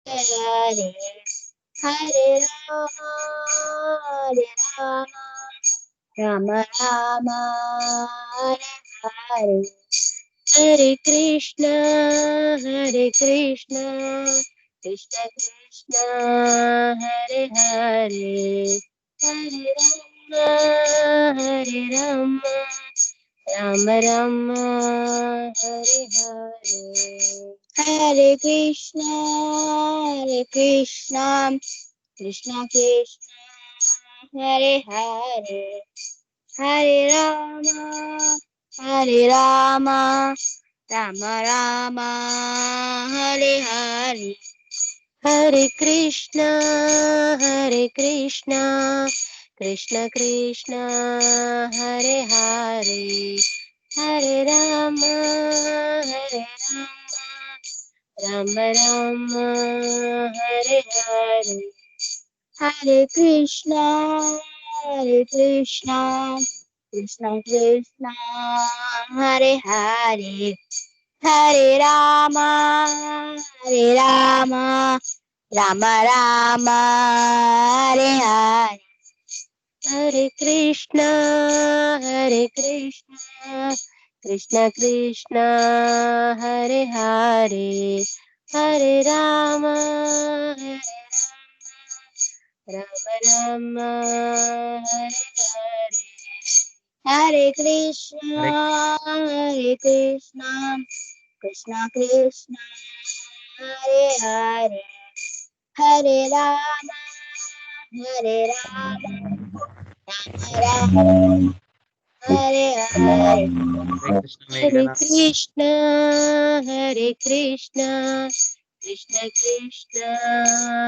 Hare Hare Rama Rama Rama Hare Hare Hare Krishna Krishna Krishna Hare Hare Hare Rama Rama Rama Hare Hare Hare Krishna Krishna Krishna Hare Hare Hare Rama Rama Rama Hare Hare Hare Krishna Krishna Krishna Hare Hare Hare Rama Rama Rama Hare Hare Hare Krishna Krishna Krishna Hare Hare Hare Rama Rama Rama Hare Hare Hare Krishna Krishna Hare Hare Hare Rama Rama Hare Hare Hare Krishna Krishna Hare Hare Hare Rama Rama Hare Hare Hare Krishna Krishna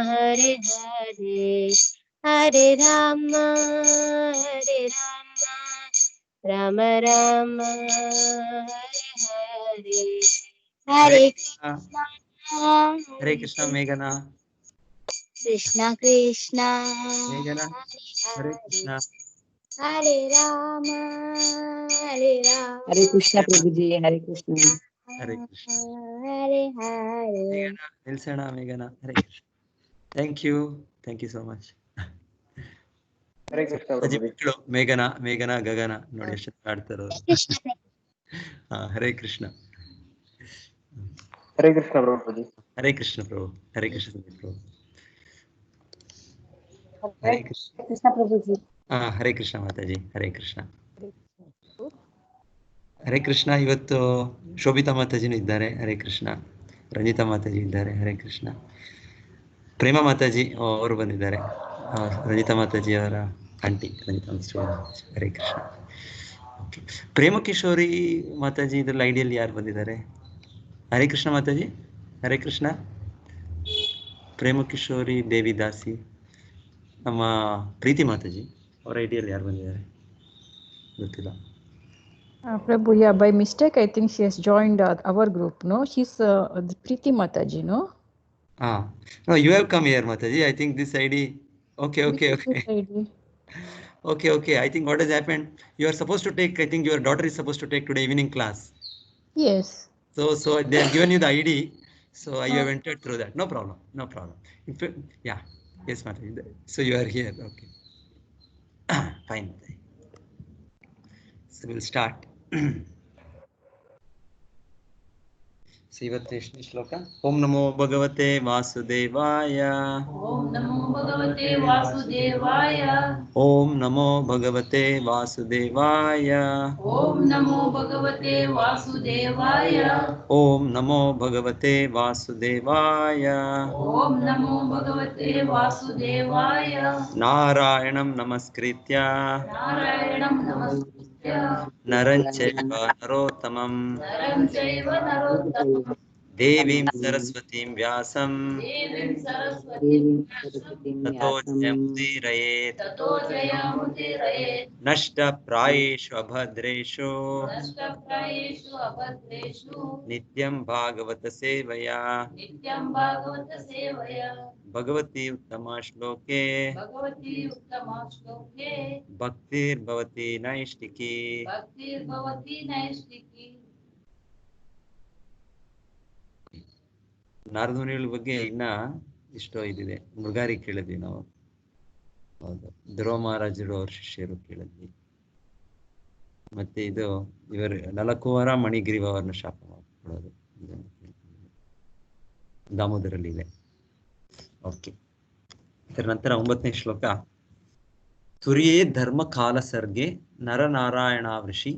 Hare Hare Hare Rama Rama Rama Hare Hare Hare Krishna Meghana. Krishna Meghana. Hare Krishna. Hare Rama Hare Krishna Prabhuji, Hare Krishna. Hare Krishna. Hare Hare Meghana, Nilsana, Meghana. Hare Krishna. Thank you so much. Hare Krishna Prabhuji. ಮೇಘನ ಗಗನ ನೋಡಿ ಎಷ್ಟು ಆಡ್ತಾರೋ. Hare Krishna. Hare Krishna Prabhuji. Hare Krishna ಪ್ರಭು. ಹರೇ ಕೃಷ್ಣ ಪ್ರಭು. ಹರೇ ಕೃಷ್ಣ ಪ್ರಭುಜಿ. ಹರೇ ಕೃಷ್ಣ ಮಾತಾಜಿ. ಹರೇ ಕೃಷ್ಣ. ಹರೇ ಕೃಷ್ಣ. ಇವತ್ತು ಶೋಭಿತಾ ಮಾತಾಜಿನೂ ಇದ್ದಾರೆ. ಹರೇ ಕೃಷ್ಣ. ರಂಜಿತಾ ಮಾತಾಜಿ ಇದ್ದಾರೆ. ಹರೇ ಕೃಷ್ಣ. ಪ್ರೇಮ ಮಾತಾಜಿ ಅವರು ಬಂದಿದ್ದಾರೆ. ರಂಜಿತಾ ಮಾತಾಜಿ ಅವರ aunty Ranjita Mataji. Hare Krishna. ಪ್ರೇಮ ಕಿಶೋರಿ ಮಾತಾಜಿ ಇದ್ರಲ್ಲಿ ಐಡಿಯಲ್ಲಿ ಯಾರು ಬಂದಿದ್ದಾರೆ? ಹರೇ ಕೃಷ್ಣ ಮಾತಾಜಿ. ಹರೇ ಕೃಷ್ಣ. ಪ್ರೇಮ ಕಿಶೋರಿ ದೇವಿದಾಸಿ ನಮ್ಮ ಪ್ರೀತಿ ಮಾತಾಜಿ ಅವರ ಐಡಿಯಲ್ಲಿ ಯಾರು ಬಂದಿದ್ದಾರೆ ಗೊತ್ತಿಲ್ಲ. Prabhu, yeah, by mistake, I think she has joined our group, no? She's Preeti Mataji, no? No, you have come here, Mataji. I think this ID. Okay. This ID. Okay. I think what has happened, you are supposed to take, I think your daughter is supposed to take today evening class. Yes. So they have given you the ID. So you have entered through that. No problem. Yeah. Yes, Mataji. So you are here. Okay. Fine. So we'll start. ಇವತ್ತು ಶ್ಲೋಕ. ಓಂ ನಮೋ ಭಗವತೆ ವಾಸುದೇವಾಯ. ಓಂ ನಮೋ ಭಗವತೆ ವಾಸುದೇವಾಯ. ಓಂ ನಮೋ ಭಗವತೆ ವಾಸುದೇವಾಯ. ಓಂ ನಮೋ ಭಗವತೆ ವಾಸುದೇವಾಯ. ಓಂ ನಮೋ ಭಗವತೆ ವಾಸುದೇವಾಯ. ಓಂ ನಮೋ ಭಗವತೆ ವಾಸುದೇವಾಯ. ನಾರಾಯಣಂ ನಮಸ್ಕೃತ್ಯ ನರಂ ಚೈವ ನರೋತ್ತಮಂ ದೇವೀಂ ಸರಸ್ವತೀಂ ವ್ಯಾಸಂ ತತೋ ಜಯಮುದೀರಯೇತ್. ನಷ್ಟಪ್ರಾಯೇಷು ಅಭದ್ರೇಷು ನಿತ್ಯಂ ಭಾಗವತ ಸೇವಯಾ. ಭಗವತಿ ಉತ್ತಮ ಶ್ಲೋಕೆ ಭಕ್ತಿರ್ಭವತಿ ನೈಷ್ಠಿಕಿ. ನಾರದ ಮುನಿಗಳ ಬಗ್ಗೆ ಇನ್ನ ಇಷ್ಟೋ ಇದಿದೆ. ಮೃಗಾರಿ ಕೇಳಿದ್ವಿ ನಾವು. ಹೌದು, ಧ್ರುವ ಮಹಾರಾಜರು ಅವ್ರ ಶಿಷ್ಯರು ಕೇಳಿದ್ವಿ. ಮತ್ತೆ ಇದು ಇವರು ನಲಕುವರ ಮಣಿಗ್ರೀವ ಅವರನ್ನ ಶಾಪ ಮಾಡ್ಕೊಳ್ಳೋದು ದಾಮೋದರಲ್ಲಿ ಇದೆ. ಓಕೆ, ಇದರ ನಂತರ 9ನೇ ಶ್ಲೋಕ. ತುರಿಯೇ ಧರ್ಮ ಕಾಲ ಸರ್ಗೆ ನರನಾರಾಯಣ ವೃಷಿ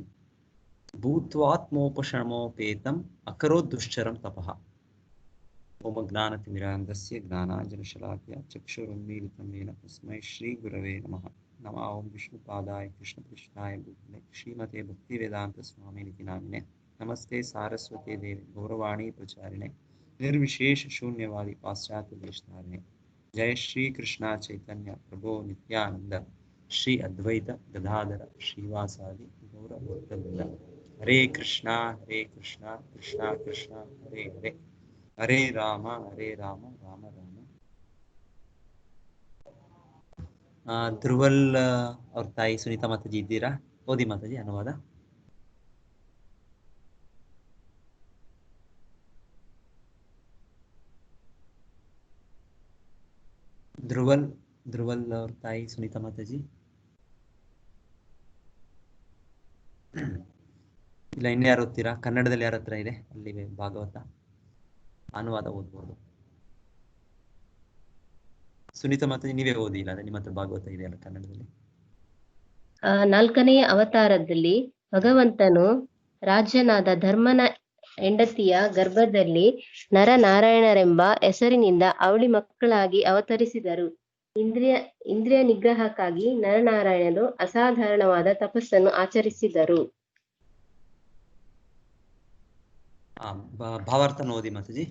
ಭೂತ್ವಾತ್ಮೋಪಶಮೋಪೇತಂ ಅಕರೋ ದುಶ್ಚರಂ ತಪಃ. ಓಂ ಜ್ಞಾನತಿಮಿರಾಂಧಸ್ಯ ಜ್ಞಾನಾಂಜನಶಲಾಕಯ ಚಕ್ಷುರುನ್ಮೀಲಿತಂ ಯೇನ ತಸ್ಮೈ ಶ್ರೀ ಗುರವೇ ನಮಃ. ನಮಃ. ಓಂ ವಿಷ್ಣುಪಾದಾಯ ಕೃಷ್ಣಕೃಷ್ಣಾಯ ಭೂತಲೆ ಶ್ರೀಮತೆ ಭಕ್ತಿವೇದಾಂತ ಸ್ವಾಮಿನಿತಿ ನಾಮಿನೆ. ನಮಸ್ತೆ ಸಾರಸ್ವತಿ ದೇವಿ ಗೌರವಾಣಿ ಪ್ರಚಾರಿಣೆ ನಿರ್ವಿಶೇಷ ಶೂನ್ಯವಾದಿ ಪಾಶ್ಚಾತ್ಯ ದೇಶಧಾರಿಣೆ. ಜಯ ಶ್ರೀ ಕೃಷ್ಣ ಚೈತನ್ಯ ಪ್ರಭೋ ನಿತ್ಯಾನಂದ ಶ್ರೀ ಅದ್ವೈತ ಗದಾಧರ ಶ್ರೀವಾಸಾದಿ ಗೌರವೃಂದ. ಹರೇ ಕೃಷ್ಣ ಕೃಷ್ಣ ಕೃಷ್ಣ ಹರೇ ಹರೇ, ಹರೇ ರಾಮ ರಾಮ ರಾಮ. ಧ್ರುವಲ್ ಅವ್ರ ತಾಯಿ ಸುನೀತಾ ಮಾತಾಜಿ ಇದ್ದೀರಾ? ಓದಿ ಮಾತಾಜಿ ಅನುವಾದ. ಧ್ರುವಲ್ ಅವ್ರ ತಾಯಿ ಸುನೀತಾ ಮಾತಾಜಿ ಇಲ್ಲ. ಇನ್ನು ಯಾರು ಓದ್ತೀರಾ? ಕನ್ನಡದಲ್ಲಿ ಯಾರ ಹತ್ರ ಇದೆ ಅಲ್ಲಿ ಭಾಗವತ ಅನುವಾದ ಓದ್ಬೋದು. ಸುನೀತಾ ಮಾತಾಜಿ ನೀವೇ ಓದಿ, ಇಲ್ಲ ನಿಮ್ಮ ಹತ್ರ ಭಾಗವತ ಇದೆಯಲ್ಲ ಕನ್ನಡದಲ್ಲಿ. 4ನೇ ಅವತಾರದಲ್ಲಿ ಭಗವಂತನು ರಾಜನಾದ ಧರ್ಮನ ಹೆಂಡತಿಯ ಗರ್ಭದಲ್ಲಿ ನರನಾರಾಯಣರೆಂಬ ಹೆಸರಿನಿಂದ ಅವಳಿ ಮಕ್ಕಳಾಗಿ ಅವತರಿಸಿದರು. ಇಂದ್ರಿಯ ನಿಗ್ರಹಕ್ಕಾಗಿ ನರನಾರಾಯಣರು ಅಸಾಧಾರಣವಾದ ತಪಸ್ಸನ್ನು ಆಚರಿಸಿದರು. ಭಾವಾರ್ಥ ಓದಿ ಮಾತಾಜಿ.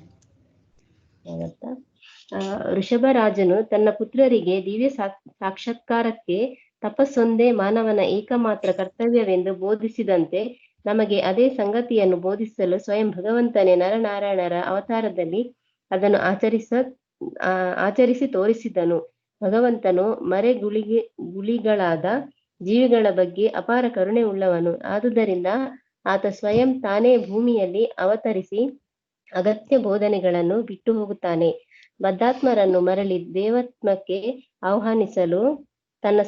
ಋಷಭರಾಜನು ತನ್ನ ಪುತ್ರರಿಗೆ ದಿವ್ಯ ಸಾಕ್ಷಾತ್ಕಾರಕ್ಕೆ ತಪಸ್ಸೊಂದೇ ಮಾನವನ ಏಕಮಾತ್ರ ಕರ್ತವ್ಯವೆಂದು ಬೋಧಿಸಿದಂತೆ ನಮಗೆ ಅದೇ ಸಂಗತಿಯನ್ನು ಬೋಧಿಸಲು ಸ್ವಯಂ ಭಗವಂತನೇ ನರನಾರಾಯಣರ ಅವತಾರದಲ್ಲಿ ಅದನ್ನು ಆಚರಿಸಿ ತೋರಿಸಿದನು. ಭಗವಂತನು ಗುಳಿಗಳಾದ ಜೀವಿಗಳ ಬಗ್ಗೆ ಅಪಾರ ಕರುಣೆ ಉಳ್ಳವನು. ಆದುದರಿಂದ ಆತ ಸ್ವಯಂ ತಾನೇ ಭೂಮಿಯಲ್ಲಿ ಅವತರಿಸಿ ಅಗತ್ಯ ಬೋಧನೆಗಳನ್ನು ಬಿಟ್ಟು ಹೋಗುತ್ತಾನೆ. ಬದ್ಧಾತ್ಮರನ್ನು ಮರಳಿ ದೇವತ್ಮಕ್ಕೆ ಆಹ್ವಾನಿಸಲು ತನ್ನ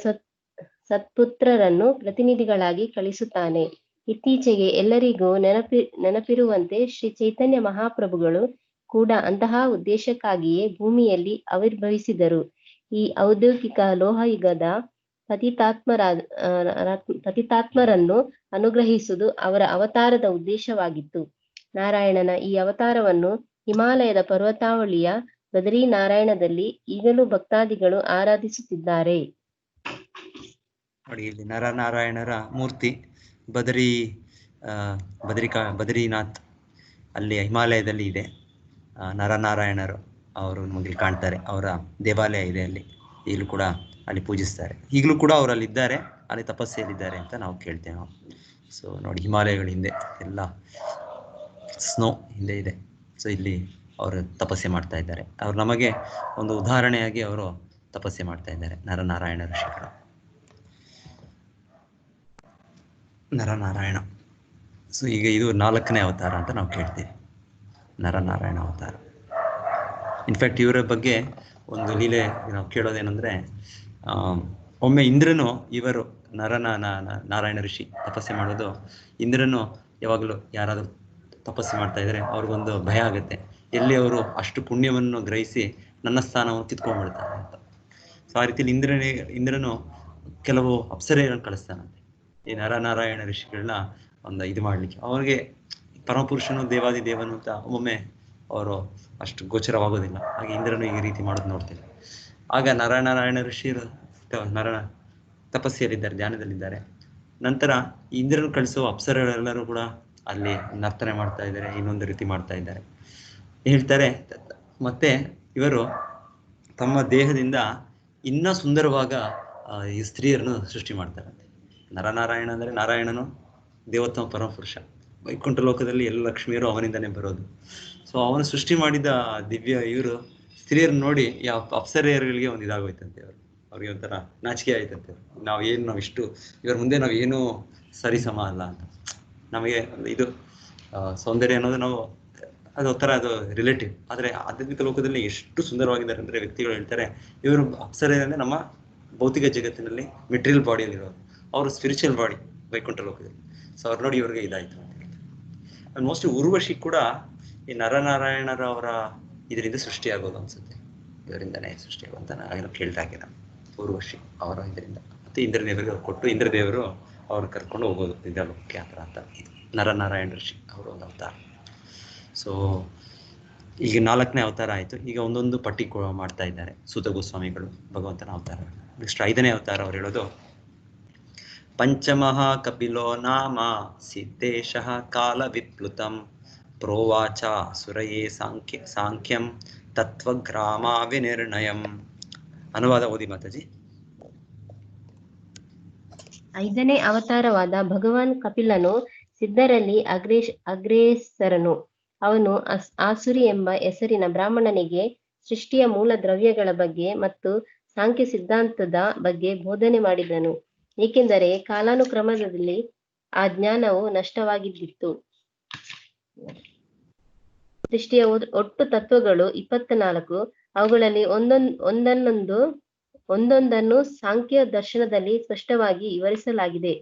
ಸತ್ಪುತ್ರರನ್ನು ಪ್ರತಿನಿಧಿಗಳಾಗಿ ಕಳಿಸುತ್ತಾನೆ. ಇತ್ತೀಚೆಗೆ ಎಲ್ಲರಿಗೂ ನೆನಪಿರುವಂತೆ ಶ್ರೀ ಚೈತನ್ಯ ಮಹಾಪ್ರಭುಗಳು ಕೂಡ ಅಂತಹ ಉದ್ದೇಶಕ್ಕಾಗಿಯೇ ಭೂಮಿಯಲ್ಲಿ ಆವಿರ್ಭವಿಸಿದರು. ಈ ಔದ್ಯೋಗಿಕ ಲೋಹಯುಗದ ಪತಿತಾತ್ಮರನ್ನು ಅನುಗ್ರಹಿಸುವುದು ಅವರ ಅವತಾರದ ಉದ್ದೇಶವಾಗಿತ್ತು. ನಾರಾಯಣನ ಈ ಅವತಾರವನ್ನು ಹಿಮಾಲಯದ ಪರ್ವತಾವಳಿಯ ಬದರಿ ನಾರಾಯಣದಲ್ಲಿ ಈಗಲೂ ಭಕ್ತಾದಿಗಳು ಆರಾಧಿಸುತ್ತಿದ್ದಾರೆ. ನೋಡಿ, ಇಲ್ಲಿ ನರನಾರಾಯಣರ ಮೂರ್ತಿ ಬದ್ರಿನಾಥ್ ಅಲ್ಲಿ ಹಿಮಾಲಯದಲ್ಲಿ ಇದೆ. ನರನಾರಾಯಣರು ಅವರು ನಮಗೆ ಕಾಣ್ತಾರೆ. ಅವರ ದೇವಾಲಯ ಇದೆ ಅಲ್ಲಿ, ಈಗಲೂ ಕೂಡ ಅಲ್ಲಿ ಪೂಜಿಸ್ತಾರೆ. ಈಗಲೂ ಕೂಡ ಅವರು ಅಲ್ಲಿದ್ದಾರೆ, ಅಲ್ಲಿ ತಪಸ್ಸೆಯಲ್ಲಿದ್ದಾರೆ ಅಂತ ನಾವು ಕೇಳ್ತೇವೆ ನಾವು. ಸೊ ನೋಡಿ, ಹಿಮಾಲಯಗಳ ಹಿಂದೆ ಎಲ್ಲ ಸ್ನೋ ಹಿಂದೆ ಇದೆ. ಸೊ ಇಲ್ಲಿ ಅವರು ತಪಸ್ಸೆ ಮಾಡ್ತಾ ಇದ್ದಾರೆ. ಅವರು ನಮಗೆ ಒಂದು ಉದಾಹರಣೆಯಾಗಿ ಅವರು ತಪಸ್ಸೆ ಮಾಡ್ತಾ ಇದ್ದಾರೆ, ನರನಾರಾಯಣ ಋಷಿಗಳು. ನರನಾರಾಯಣ. ಸೊ ಈಗ ಇದು 4ನೇ ಅವತಾರ ಅಂತ ನಾವು ಕೇಳ್ತೀವಿ, ನರನಾರಾಯಣ ಅವತಾರ. ಇನ್ಫ್ಯಾಕ್ಟ್ ಇವರ ಬಗ್ಗೆ ಒಂದು ಲೀಲೆ ನಾವು ಕೇಳೋದೇನೆಂದರೆ, ಒಮ್ಮೆ ಇಂದ್ರನು ಇವರು ನಾರಾಯಣ ಋಷಿ ತಪಸ್ಸೆ ಮಾಡೋದು, ಇಂದ್ರನು ಯಾವಾಗಲೂ ಯಾರಾದರೂ ತಪಸ್ಸೆ ಮಾಡ್ತಾ ಇದ್ದಾರೆ ಅವ್ರಿಗೊಂದು ಭಯ ಆಗುತ್ತೆ, ಎಲ್ಲಿ ಅವರು ಅಷ್ಟು ಪುಣ್ಯವನ್ನು ಗ್ರಹಿಸಿ ನನ್ನ ಸ್ಥಾನವನ್ನು ಕಿತ್ಕೊಂಡ್ಬಿಡ್ತಾರೆ ಅಂತ. ಸೊ ಆ ರೀತಿಯಲ್ಲಿ ಇಂದ್ರನು ಕೆಲವು ಅಪ್ಸರೆಯನ್ನು ಕಳಿಸ್ತಾನಂತೆ ಈ ನರನಾರಾಯಣ ಋಷಿಗಳನ್ನ ಒಂದು ಇದು ಮಾಡಲಿಕ್ಕೆ. ಅವ್ರಿಗೆ ಪರಮಪುರುಷನು ದೇವಾದಿ ದೇವನು ಅಂತ ಒಮ್ಮೊಮ್ಮೆ ಅವರು ಅಷ್ಟು ಗೋಚರವಾಗೋದಿಲ್ಲ. ಹಾಗೆ ಇಂದ್ರನು ಈ ರೀತಿ ಮಾಡೋದು ನೋಡ್ತೇವೆ. ಆಗ ನರನಾರಾಯಣ ಋಷಿಯರು ತಪಸ್ಸಿಯಲ್ಲಿದ್ದಾರೆ, ಧ್ಯಾನದಲ್ಲಿದ್ದಾರೆ. ನಂತರ ಇಂದ್ರನು ಕಳಿಸುವ ಅಪ್ಸರೆಗಳೆಲ್ಲರೂ ಕೂಡ ಅಲ್ಲಿ ನರ್ತನೆ ಮಾಡ್ತಾ ಇದ್ದಾರೆ, ಇನ್ನೊಂದು ರೀತಿ ಮಾಡ್ತಾ ಇದ್ದಾರೆ ಹೇಳ್ತಾರೆ. ಮತ್ತೆ ಇವರು ತಮ್ಮ ದೇಹದಿಂದ ಇನ್ನೂ ಸುಂದರವಾಗ ಈ ಸ್ತ್ರೀಯರನ್ನು ಸೃಷ್ಟಿ ಮಾಡ್ತಾರಂತೆ. ನರನಾರಾಯಣ ಅಂದರೆ ನಾರಾಯಣನು ದೇವೋತ್ತಮ ಪರಮಪುರುಷ, ವೈಕುಂಠ ಲೋಕದಲ್ಲಿ ಎಲ್ಲ ಲಕ್ಷ್ಮಿಯರು ಅವನಿಂದನೇ ಬರೋದು. ಸೊ ಅವನು ಸೃಷ್ಟಿ ಮಾಡಿದ ದಿವ್ಯ ಇವರು ಸ್ತ್ರೀಯರನ್ನು ನೋಡಿ ಯಾವ ಅಪ್ಸರೆಯರುಗಳಿಗೆ ಒಂದು ಇದಾಗೋಯ್ತಂತೆ. ಅವ್ರಿಗೆ ಒಂಥರ ನಾಚಿಕೆ ಆಯ್ತಂತೆ. ನಾವು ಇಷ್ಟು ಇವರ ಮುಂದೆ ನಾವು ಏನೂ ಸರಿಸಮ ಅಲ್ಲ ಅಂತ. ನಮಗೆ ಇದು ಸೌಂದರ್ಯ ಅನ್ನೋದು ನಾವು ಅದು ಒಂಥರ ಅದು ರಿಲೇಟಿವ್. ಆದರೆ ಆಧ್ಯಾತ್ಮಿಕ ಲೋಕದಲ್ಲಿ ಎಷ್ಟು ಸುಂದರವಾಗಿದ್ದಾರೆ ಅಂದರೆ ವ್ಯಕ್ತಿಗಳು ಹೇಳ್ತಾರೆ, ಇವರು ಅಪ್ಸರೆ ಅಂದರೆ ನಮ್ಮ ಭೌತಿಕ ಜಗತ್ತಿನಲ್ಲಿ ಮೆಟೀರಿಯಲ್ ಬಾಡಿಯಲ್ಲಿರೋರು, ಅವರು ಸ್ಪಿರಿಚುವಲ್ ಬಾಡಿ ವೈಕುಂಠ ಲೋಕದಲ್ಲಿ. ಸೊ ಅವ್ರು ನೋಡಿ ಇವ್ರಿಗೆ ಇದಾಯಿತು ಅಂತ ಹೇಳ್ತಾರೆ. ಮೋಸ್ಟ್ಲಿ ಉರ್ವಶಿ ಕೂಡ ಈ ನರನಾರಾಯಣರ ಅವರ ಇದರಿಂದ ಸೃಷ್ಟಿಯಾಗೋದು ಅನ್ಸುತ್ತೆ, ಇವರಿಂದನೇ ಸೃಷ್ಟಿಯಾಗುವಂತ ನಾನು ಕೇಳ್ದಾಗೆ ನಾನು ಉರ್ವಶಿ ಅವರ ಇದರಿಂದ. ಮತ್ತು ಇಂದ್ರದೇವರಿಗೆ ಅವ್ರು ಕೊಟ್ಟು ಇಂದ್ರದೇವರು ಅವ್ರು ಕರ್ಕೊಂಡು ಹೋಗೋದು ಇಂದ್ರಲೋಕಕ್ಕೆ ಆ ಥರ ಅಂತ. ಇದು ನರನಾರಾಯಣ ಋಷಿ ಅವರು ಒಂದು ಅವತಾರ. ಸೊ ಈಗ 4ನೇ ಅವತಾರ ಆಯಿತು. ಈಗ ಒಂದೊಂದು ಪಟ್ಟಿ ಮಾಡ್ತಾ ಇದ್ದಾರೆ ಸೂತ ಗೋಸ್ವಾಮಿಗಳು ಭಗವಂತನ ಅವತಾರ. ನೆಕ್ಸ್ಟ್ 5ನೇ ಅವತಾರ ಅವ್ರು ಹೇಳೋದು, ಪಂಚಮಃ ಕಪಿಲೋ ನಾಮ ಸಿದ್ದೇಶಃ ಕಾಲ ವಿಪ್ಲುತಂ ಪ್ರೋವಾಚ ಸುರಯೇ ಸಾಂಖ್ಯಂ ತತ್ವಗ್ರಾಮ ವಿನಿರ್ಣಯಂ. ಅನುವಾದ ಓದಿ ಮಾತಾಜಿ. 5ನೇ ಅವತಾರವಾದ ಭಗವಾನ್ ಕಪಿಲನು ಸಿದ್ಧರಲ್ಲಿ ಅಗ್ರೇಸರನು. ಅವನು ಆಸುರಿ ಎಂಬ ಹೆಸರಿನ ಬ್ರಾಹ್ಮಣನಿಗೆ ಸೃಷ್ಟಿಯ ಮೂಲ ದ್ರವ್ಯಗಳ ಬಗ್ಗೆ ಮತ್ತು ಸಾಂಖ್ಯ ಸಿದ್ಧಾಂತದ ಬಗ್ಗೆ ಬೋಧನೆ ಮಾಡಿದನು, ಏಕೆಂದರೆ ಕಾಲಾನುಕ್ರಮದಲ್ಲಿ ಆ ಜ್ಞಾನವು ನಷ್ಟವಾಗಿದ್ದಿತ್ತು. ಸೃಷ್ಟಿಯ ಒಟ್ಟು ತತ್ವಗಳು 24. ಅವುಗಳಲ್ಲಿ ಒಂದೊಂದನ್ನು ಸಾಂಖ್ಯ ದರ್ಶನದಲ್ಲಿ ಸ್ಪಷ್ಟವಾಗಿ ವಿವರಿಸಲಾಗಿದೆ.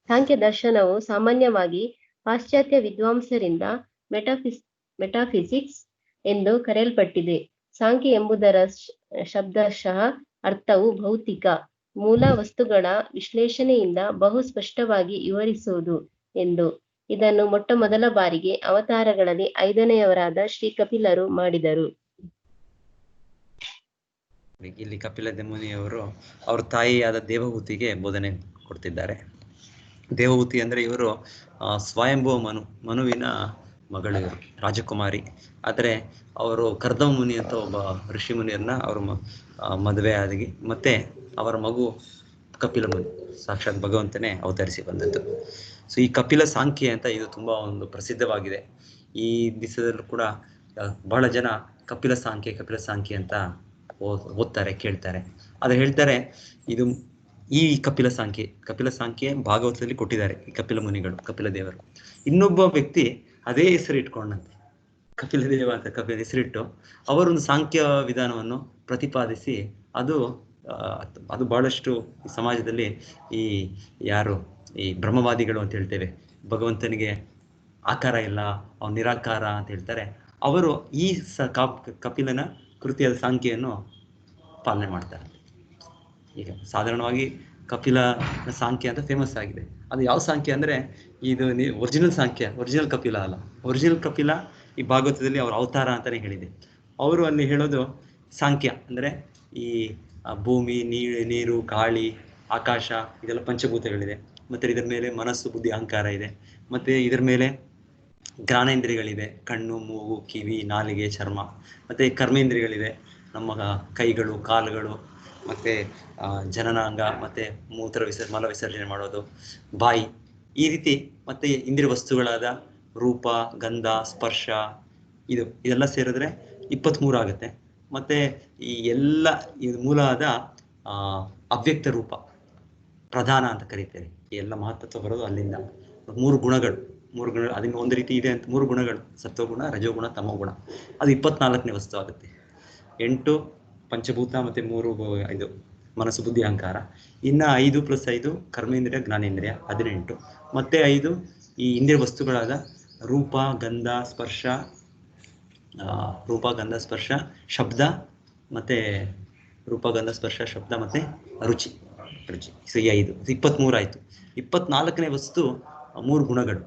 ಸಾಂಖ್ಯ ದರ್ಶನವು ಸಾಮಾನ್ಯವಾಗಿ ಪಾಶ್ಚಾತ್ಯ ವಿದ್ವಾಂಸರಿಂದ ಮೆಟಾಫಿಸಿಕ್ಸ್ ಎಂದು ಕರೆಯಲ್ಪಟ್ಟಿದೆ. ಸಾಂಖ್ಯ ಎಂಬುದರ ಶಬ್ದಶಃ ಅರ್ಥವು ಭೌತಿಕ ಮೂಲ ವಸ್ತುಗಳ ವಿಶ್ಲೇಷಣೆಯಿಂದ ಬಹು ಸ್ಪಷ್ಟವಾಗಿ ವಿವರಿಸುವುದು ಎಂದು. ಇದನ್ನು ಮೊಟ್ಟ ಮೊದಲ ಬಾರಿಗೆ ಅವತಾರಗಳಲ್ಲಿ 5ನೇಯವರಾದ ಶ್ರೀ ಕಪಿಲರು ಮಾಡಿದರು. ಇಲ್ಲಿ ಕಪಿಲ ಮುನಿಯವರು ಅವ್ರ ತಾಯಿಯಾದ ದೇವಹೂತಿಗೆ ಬೋಧನೆ ಕೊಡ್ತಿದ್ದಾರೆ. ದೇವಹೂತಿ ಅಂದ್ರೆ ಇವರು ಸ್ವಯಂಭುವ ಮನುವಿನ ಮಗಳು, ಇವರು ರಾಜಕುಮಾರಿ. ಆದರೆ ಅವರು ಕರ್ದಮ ಮುನಿ ಅಂತ ಒಬ್ಬ ಋಷಿ ಮುನಿಯನ್ನ ಅವರು ಮದುವೆ ಆಗಿ ಮತ್ತೆ ಅವರ ಮಗು ಕಪಿಲ ಮುನಿ, ಸಾಕ್ಷಾತ್ ಭಗವಂತನೇ ಅವತರಿಸಿ ಬಂದದ್ದು. ಸೊ ಈ ಕಪಿಲ ಸಾಂಖ್ಯ ಅಂತ ಇದು ತುಂಬಾ ಒಂದು ಪ್ರಸಿದ್ಧವಾಗಿದೆ. ಈ ದಿವಸದಲ್ಲೂ ಕೂಡ ಬಹಳ ಜನ ಕಪಿಲ ಸಾಂಖ್ಯ ಅಂತ ಓದ್ತಾರೆ, ಕೇಳ್ತಾರೆ. ಅದು ಹೇಳ್ತಾರೆ, ಇದು ಈ ಕಪಿಲ ಸಾಂಖ್ಯ ಭಾಗವತದಲ್ಲಿ ಕೊಟ್ಟಿದ್ದಾರೆ ಈ ಕಪಿಲ ಮುನಿಗಳು, ಕಪಿಲ ದೇವರು. ಇನ್ನೊಬ್ಬ ವ್ಯಕ್ತಿ ಅದೇ ಹೆಸರು ಇಟ್ಕೊಂಡಂತೆ ಕಪಿಲ ದೇವ ಅಂತ ಕಪಿಲ ಹೆಸರಿಟ್ಟು ಅವರೊಂದು ಸಾಂಖ್ಯ ವಿಧಾನವನ್ನು ಪ್ರತಿಪಾದಿಸಿ ಅದು ಬಹಳಷ್ಟು ಸಮಾಜದಲ್ಲಿ ಈ ಬ್ರಹ್ಮವಾದಿಗಳು ಅಂತ ಹೇಳ್ತೇವೆ, ಭಗವಂತನಿಗೆ ಆಕಾರ ಇಲ್ಲ, ಅವನು ನಿರಾಕಾರ ಅಂತ ಹೇಳ್ತಾರೆ, ಅವರು ಈ ಕಪಿಲನ ಕೃತಿಯಾದ ಸಾಂಖ್ಯೆಯನ್ನು ಪಾಲನೆ ಮಾಡ್ತಾರೆ. ಈಗ ಸಾಧಾರಣವಾಗಿ ಕಪಿಲ ಸಾಂಖ್ಯ ಅಂತ ಫೇಮಸ್ ಆಗಿದೆ. ಅದು ಯಾವ ಸಾಂಖ್ಯ ಅಂದ್ರೆ ಇದು ಒರಿಜಿನಲ್ ಕಪಿಲ ಅಲ್ಲ. ಒರಿಜಿನಲ್ ಕಪಿಲ ಈ ಭಾಗವತದಲ್ಲಿ ಅವರ ಅವತಾರ ಅಂತಾನೆ ಹೇಳಿದೆ. ಅವರು ಅಲ್ಲಿ ಹೇಳೋದು ಸಾಂಖ್ಯ ಅಂದ್ರೆ ಈ ಭೂಮಿ, ನೀರು, ಗಾಳಿ, ಆಕಾಶ ಇದೆಲ್ಲ ಪಂಚಭೂತಗಳಿದೆ. ಮತ್ತೆ ಇದರ ಮೇಲೆ ಮನಸ್ಸು, ಬುದ್ಧಿ, ಅಹಂಕಾರ ಇದೆ. ಮತ್ತೆ ಇದರ ಮೇಲೆ ಜ್ಞಾನೇಂದ್ರಿಯಗಳಿದೆ, ಕಣ್ಣು, ಮೂಗು, ಕಿವಿ, ನಾಲಿಗೆ, ಚರ್ಮ. ಮತ್ತೆ ಕರ್ಮೇಂದ್ರಿಯಗಳಿದೆ, ನಮ್ಮ ಕೈಗಳು, ಕಾಲುಗಳು, ಮತ್ತೆ ಜನನಾಂಗ, ಮತ್ತೆ ಮಲ ವಿಸರ್ಜನೆ ಮಾಡೋದು, ಬಾಯಿ, ಈ ರೀತಿ. ಮತ್ತೆ ಇಂದ್ರಿಯ ವಸ್ತುಗಳಾದ ರೂಪ, ಗಂಧ, ಸ್ಪರ್ಶ, ಇದೆಲ್ಲ ಸೇರಿದ್ರೆ 23 ಆಗುತ್ತೆ. ಮತ್ತೆ ಈ ಎಲ್ಲ ಮೂಲ ಆದ ಅವ್ಯಕ್ತ ರೂಪ ಪ್ರಧಾನ ಅಂತ ಕರೀತೇವೆ. ಈ ಎಲ್ಲ ಮಹತ್ತತ್ವ ಬರೋದು ಅಲ್ಲಿಂದ. 3 ಗುಣಗಳು, ಅದನ್ನ ಒಂದು ರೀತಿ ಇದೆ ಅಂತ. 3 ಗುಣಗಳು, ಸತ್ವಗುಣ, ರಜೋಗುಣ, ತಮೋಗುಣ. ಅದು 24ನೇ ವಸ್ತು ಆಗುತ್ತೆ. 8 ಪಂಚಭೂತ, ಮತ್ತೆ 3 ಮನಸ್ಸು, ಬುದ್ಧಿ, ಅಹಂಕಾರ. ಇನ್ನ 5 + 5 ಕರ್ಮೇಂದ್ರಿಯ, ಜ್ಞಾನೇಂದ್ರಿಯ, 18. ಮತ್ತೆ 5 ಈ ಇಂದ್ರಿಯ ವಸ್ತುಗಳಾದ ರೂಪ, ಗಂಧ, ಸ್ಪರ್ಶ, ಶಬ್ದ, ಮತ್ತೆ ಮತ್ತೆ ರುಚಿ. ಸೊ ಈ 5 23 ಆಯ್ತು. 24ನೇ ವಸ್ತು 3 ಗುಣಗಳು,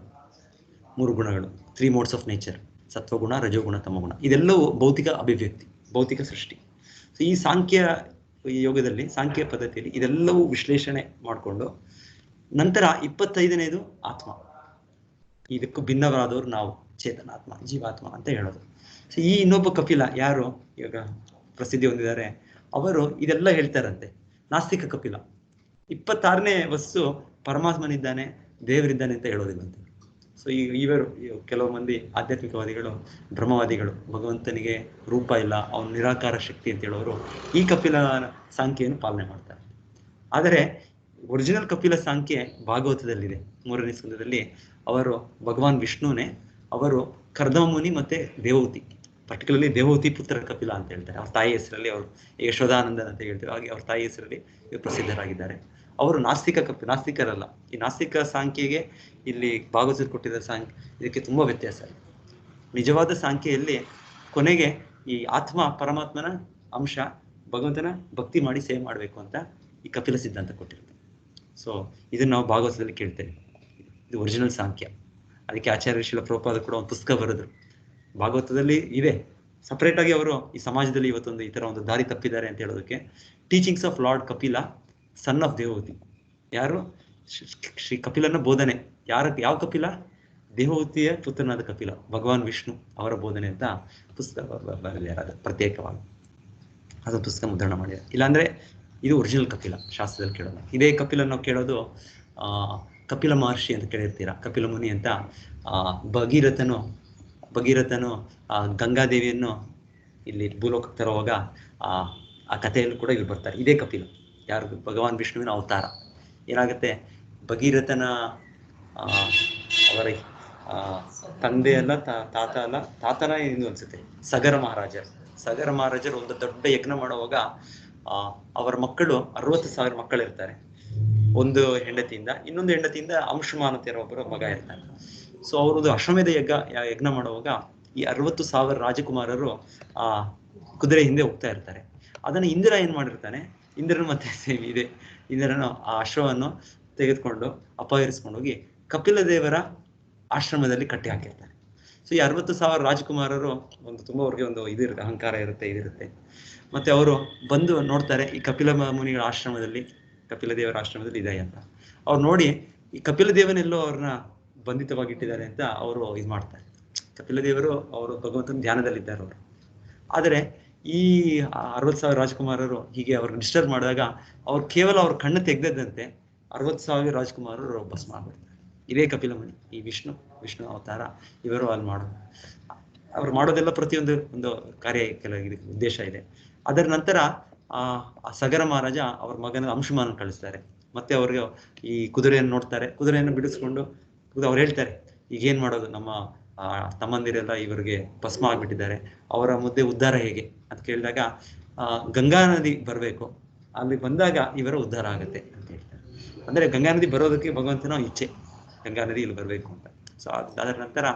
3 ಮೋಡ್ಸ್ ಆಫ್ ನೇಚರ್, ಸತ್ವಗುಣ, ರಜೋಗುಣ, ತಮೋಗುಣ. ಇದೆಲ್ಲವೂ ಭೌತಿಕ ಅಭಿವ್ಯಕ್ತಿ, ಭೌತಿಕ ಸೃಷ್ಟಿ. ಸೊ ಈ ಸಾಂಖ್ಯ ಯೋಗದಲ್ಲಿ, ಸಾಂಖ್ಯ ಪದ್ಧತಿಯಲ್ಲಿ ಇದೆಲ್ಲವೂ ವಿಶ್ಲೇಷಣೆ ಮಾಡಿಕೊಂಡು ನಂತರ 25ನೇದು ಆತ್ಮ. ಇದಕ್ಕೂ ಭಿನ್ನವಾದವರು ನಾವು, ಚೇತನಾತ್ಮ, ಜೀವಾತ್ಮ ಅಂತ ಹೇಳೋದು. ಸೊ ಈ ಇನ್ನೊಬ್ಬ ಕಪಿಲ ಯಾರು ಇವಾಗ ಪ್ರಸಿದ್ಧಿ ಹೊಂದಿದ್ದಾರೆ, ಅವರು ಇದೆಲ್ಲ ಹೇಳ್ತಾರಂತೆ. ನಾಸ್ತಿಕ ಕಪಿಲ 26ನೇ ವಸ್ತು ಪರಮಾತ್ಮನಿದ್ದಾನೆ, ದೇವರಿದ್ದಾನೆ ಅಂತ ಹೇಳೋದಿಲ್ಲಂತೆ. ಸೊ ಇವರು ಕೆಲವು ಮಂದಿ ಆಧ್ಯಾತ್ಮಿಕವಾದಿಗಳು, ಬ್ರಹ್ಮವಾದಿಗಳು, ಭಗವಂತನಿಗೆ ರೂಪ ಇಲ್ಲ, ಅವನು ನಿರಾಕಾರ ಶಕ್ತಿ ಅಂತ ಹೇಳೋರು ಈ ಕಪಿಲ ಸಾಂಖ್ಯೆಯನ್ನು ಪಾಲನೆ ಮಾಡ್ತಾರೆ. ಆದರೆ ಒರಿಜಿನಲ್ ಕಪಿಲ ಸಾಂಖ್ಯೆ ಭಾಗವತದಲ್ಲಿದೆ. 3ನೇ ಸ್ಕಂದದಲ್ಲಿ ಅವರು ಭಗವಾನ್ ವಿಷ್ಣುನೇ ಅವರು ಕರ್ದಮ ಮುನಿ ಮತ್ತೆ ದೇವಹೂತಿ, ಪರ್ಟಿಕ್ಯುಲರ್ಲಿ ದೇವಹೂತಿ ಪುತ್ರ ಕಪಿಲ ಅಂತ ಹೇಳ್ತಾರೆ. ಅವ್ರ ತಾಯಿ ಹೆಸರಲ್ಲಿ ಅವರು ಯಶೋಧಾನಂದನ್ ಅಂತ ಹೇಳ್ತಾರೆ. ಹಾಗೆ ಅವ್ರ ತಾಯಿ ಹೆಸರಲ್ಲಿ ಇವರು ಪ್ರಸಿದ್ಧರಾಗಿದ್ದಾರೆ. ಅವರು ನಾಸ್ತಿಕರಲ್ಲ. ಈ ನಾಸ್ತಿಕ ಸಾಂಖ್ಯೆಗೆ ಇಲ್ಲಿ ಭಾಗವತರು ಕೊಟ್ಟಿದ್ದ ಇದಕ್ಕೆ ತುಂಬಾ ವ್ಯತ್ಯಾಸ ಇದೆ. ನಿಜವಾದ ಸಾಂಖ್ಯೆಯಲ್ಲಿ ಕೊನೆಗೆ ಈ ಆತ್ಮ ಪರಮಾತ್ಮನ ಅಂಶ, ಭಗವಂತನ ಭಕ್ತಿ ಮಾಡಿ ಸೇವೆ ಮಾಡಬೇಕು ಅಂತ ಈ ಕಪಿಲ ಸಿದ್ಧಾಂತ ಕೊಟ್ಟಿರುತ್ತೆ. ಸೊ ಇದನ್ನ ನಾವು ಭಾಗವತದಲ್ಲಿ ಕೇಳ್ತೇವೆ. ಇದು ಒರಿಜಿನಲ್ ಸಾಂಖ್ಯ. ಅದಕ್ಕೆ ಆಚಾರ್ಯ ಶ್ರೀಲ ಪ್ರಭುಪಾದ ಕೂಡ ಒಂದು ಪುಸ್ತಕ ಬರೆದ್ರು. ಭಾಗವತದಲ್ಲಿ ಇದೆ ಸಪರೇಟ್ ಆಗಿ. ಅವರು ಈ ಸಮಾಜದಲ್ಲಿ ಇವತ್ತೊಂದು ಈ ತರ ಒಂದು ದಾರಿ ತಪ್ಪಿದ್ದಾರೆ ಅಂತ ಹೇಳೋದಕ್ಕೆ teachings of lord Kapila son of Devahuti. ಯಾರು? ಶ್ರೀ ಕಪಿಲನ ಬೋಧನೆ. ಯಾವ ಕಪಿಲ? ದೇವಹೂತಿಯ ಪುತ್ರನಾದ ಕಪಿಲ, ಭಗವಾನ್ ವಿಷ್ಣು ಅವರ ಬೋಧನೆ ಅಂತ ಪುಸ್ತಕ ಬರೆದಿದ್ದಾರೆ. ಅದು ಪ್ರತ್ಯೇಕವಾಗಿ ಅದು ಪುಸ್ತಕ ಮುದ್ರಣ ಮಾಡಿದ್ದಾರೆ. ಇಲ್ಲಾಂದ್ರೆ ಇದು ಒರಿಜಿನಲ್ ಕಪಿಲ ಶಾಸ್ತ್ರದಲ್ಲಿ ಕೇಳೋದು. ಇದೇ ಕಪಿಲ ನಾವು ಕೇಳೋದು ಕಪಿಲ ಮಹರ್ಷಿ ಅಂತ ಕೇಳಿರ್ತೀರಾ, ಕಪಿಲ ಮುನಿ ಅಂತ. ಭಗೀರಥನು ಗಂಗಾದೇವಿಯನ್ನು ಇಲ್ಲಿ ಭೂಲೋಕಕ್ಕೆ ತರುವಾಗ ಆ ಕಥೆಯಲ್ಲೂ ಕೂಡ ಇವ್ರು ಬರ್ತಾರೆ. ಇದೇ ಕಪಿಲ, ಯಾರು? ಭಗವಾನ್ ವಿಷ್ಣುವಿನ ಅವತಾರ. ಏನಾಗುತ್ತೆ, ಭಗೀರಥನ ಅವರ ತಂದೆ ಅಲ್ಲ, ತಾತನ ಏನು ಅನ್ಸುತ್ತೆ, ಸಗರ ಮಹಾರಾಜರು ಒಂದು ದೊಡ್ಡ ಯಜ್ಞ ಮಾಡುವಾಗ ಅವರ ಮಕ್ಕಳು 60,000 ಮಕ್ಕಳಿರ್ತಾರೆ. ಒಂದು ಹೆಂಡತಿಯಿಂದ, ಇನ್ನೊಂದು ಹೆಂಡತಿಯಿಂದ ಅಂಶುಮಾನ್ ಅಂತ ಒಬ್ಬರು ಮಗ ಇರ್ತಾನೆ. ಸೊ ಅವರದು ಅಶ್ವಮೇಧ ಯಜ್ಞ ಮಾಡುವಾಗ ಈ 60,000 ರಾಜಕುಮಾರರು ಕುದುರೆ ಹಿಂದೆ ಹೋಗ್ತಾ ಇರ್ತಾರೆ. ಅದನ್ನ ಇಂದ್ರ ಏನ್ ಮಾಡಿರ್ತಾನೆ, ಇಂದ್ರನು ಮತ್ತೆ ಸೇಮ್ ಇದೆ, ಇಂದ್ರನು ಆ ಅಶ್ವವನ್ನು ತೆಗೆದುಕೊಂಡು ಅಪಹರಿಸ್ಕೊಂಡು ಹೋಗಿ ಕಪಿಲ ದೇವರ ಆಶ್ರಮದಲ್ಲಿ ಕಟ್ಟಿ ಹಾಕಿರ್ತಾರೆ. ಸೊ ಈ 60,000 ರಾಜಕುಮಾರರು ತುಂಬಾ ಅವ್ರಿಗೆ ಒಂದು ಇದಿರುತ್ತೆ, ಅಹಂಕಾರ ಇರುತ್ತೆ. ಮತ್ತೆ ಅವರು ಬಂದು ನೋಡ್ತಾರೆ ಈ ಕಪಿಲ ಮುನಿಗಳ ಆಶ್ರಮದಲ್ಲಿ, ಕಪಿಲ ದೇವರ ಆಶ್ರಮದಲ್ಲಿ ಇದೆ ಅಂತ. ಅವ್ರು ನೋಡಿ ಈ ಕಪಿಲ ದೇವನೆಲ್ಲೋ ಅವ್ರನ್ನ ಬಂಧಿತವಾಗಿಟ್ಟಿದ್ದಾರೆ ಅಂತ ಅವರು ಇದು ಮಾಡ್ತಾರೆ. ಕಪಿಲ ದೇವರು ಅವರು ಭಗವಂತನ ಧ್ಯಾನದಲ್ಲಿದ್ದಾರೆ ಅವರು. ಆದರೆ ಈ 60,000 ರಾಜಕುಮಾರರು ಹೀಗೆ ಅವ್ರಿಗೆ ಡಿಸ್ಟರ್ಬ್ ಮಾಡಿದಾಗ ಅವ್ರು ಕೇವಲ ಅವ್ರ ಕಣ್ಣು ತೆಗೆದಂತೆ 60,000 ರಾಜಕುಮಾರರು ಭಸ್ಮ ಆಗ್ಬಿಡ್ತಾರೆ. ಇದೇ ಕಪಿಲ ಮುನಿ, ಈ ವಿಷ್ಣು ಅವತಾರ. ಇವರು ಅಲ್ಲಿ ಅವ್ರು ಮಾಡೋದೆಲ್ಲ ಪ್ರತಿಯೊಂದು ಕಾರ್ಯ ಕೆಲವು ಉದ್ದೇಶ ಇದೆ. ಅದರ ನಂತರ ಆ ಸಗರ ಮಹಾರಾಜ ಅವ್ರ ಮಗನ ಅಂಶುಮಾನ ಕಳಿಸ್ತಾರೆ. ಮತ್ತೆ ಅವ್ರಿಗೆ ಈ ಕುದುರೆಯನ್ನು ನೋಡ್ತಾರೆ, ಕುದುರೆಯನ್ನು ಬಿಡಿಸ್ಕೊಂಡು ಅವ್ರು ಹೇಳ್ತಾರೆ, ಈಗೇನ್ ಮಾಡೋದು, ನಮ್ಮ ತಮ್ಮಂದಿರೆಲ್ಲ ಇವರಿಗೆ ಭಸ್ಮ ಆಗ್ಬಿಟ್ಟಿದ್ದಾರೆ, ಅವರ ಮುದ್ದೆ ಉದ್ಧಾರ ಹೇಗೆ ಅಂತ ಕೇಳಿದಾಗ ಗಂಗಾ ನದಿ ಬರ್ಬೇಕು, ಅಲ್ಲಿ ಬಂದಾಗ ಇವರ ಉದ್ಧಾರ ಆಗುತ್ತೆ ಅಂತ ಹೇಳ್ತಾರೆ. ಅಂದ್ರೆ ಗಂಗಾ ನದಿ ಬರೋದಕ್ಕೆ ಭಗವಂತನ ಇಚ್ಛೆ, ಗಂಗಾ ನದಿ ಇಲ್ಲಿ ಬರ್ಬೇಕು ಅಂತ. ಸೊ ಅದರ ನಂತರ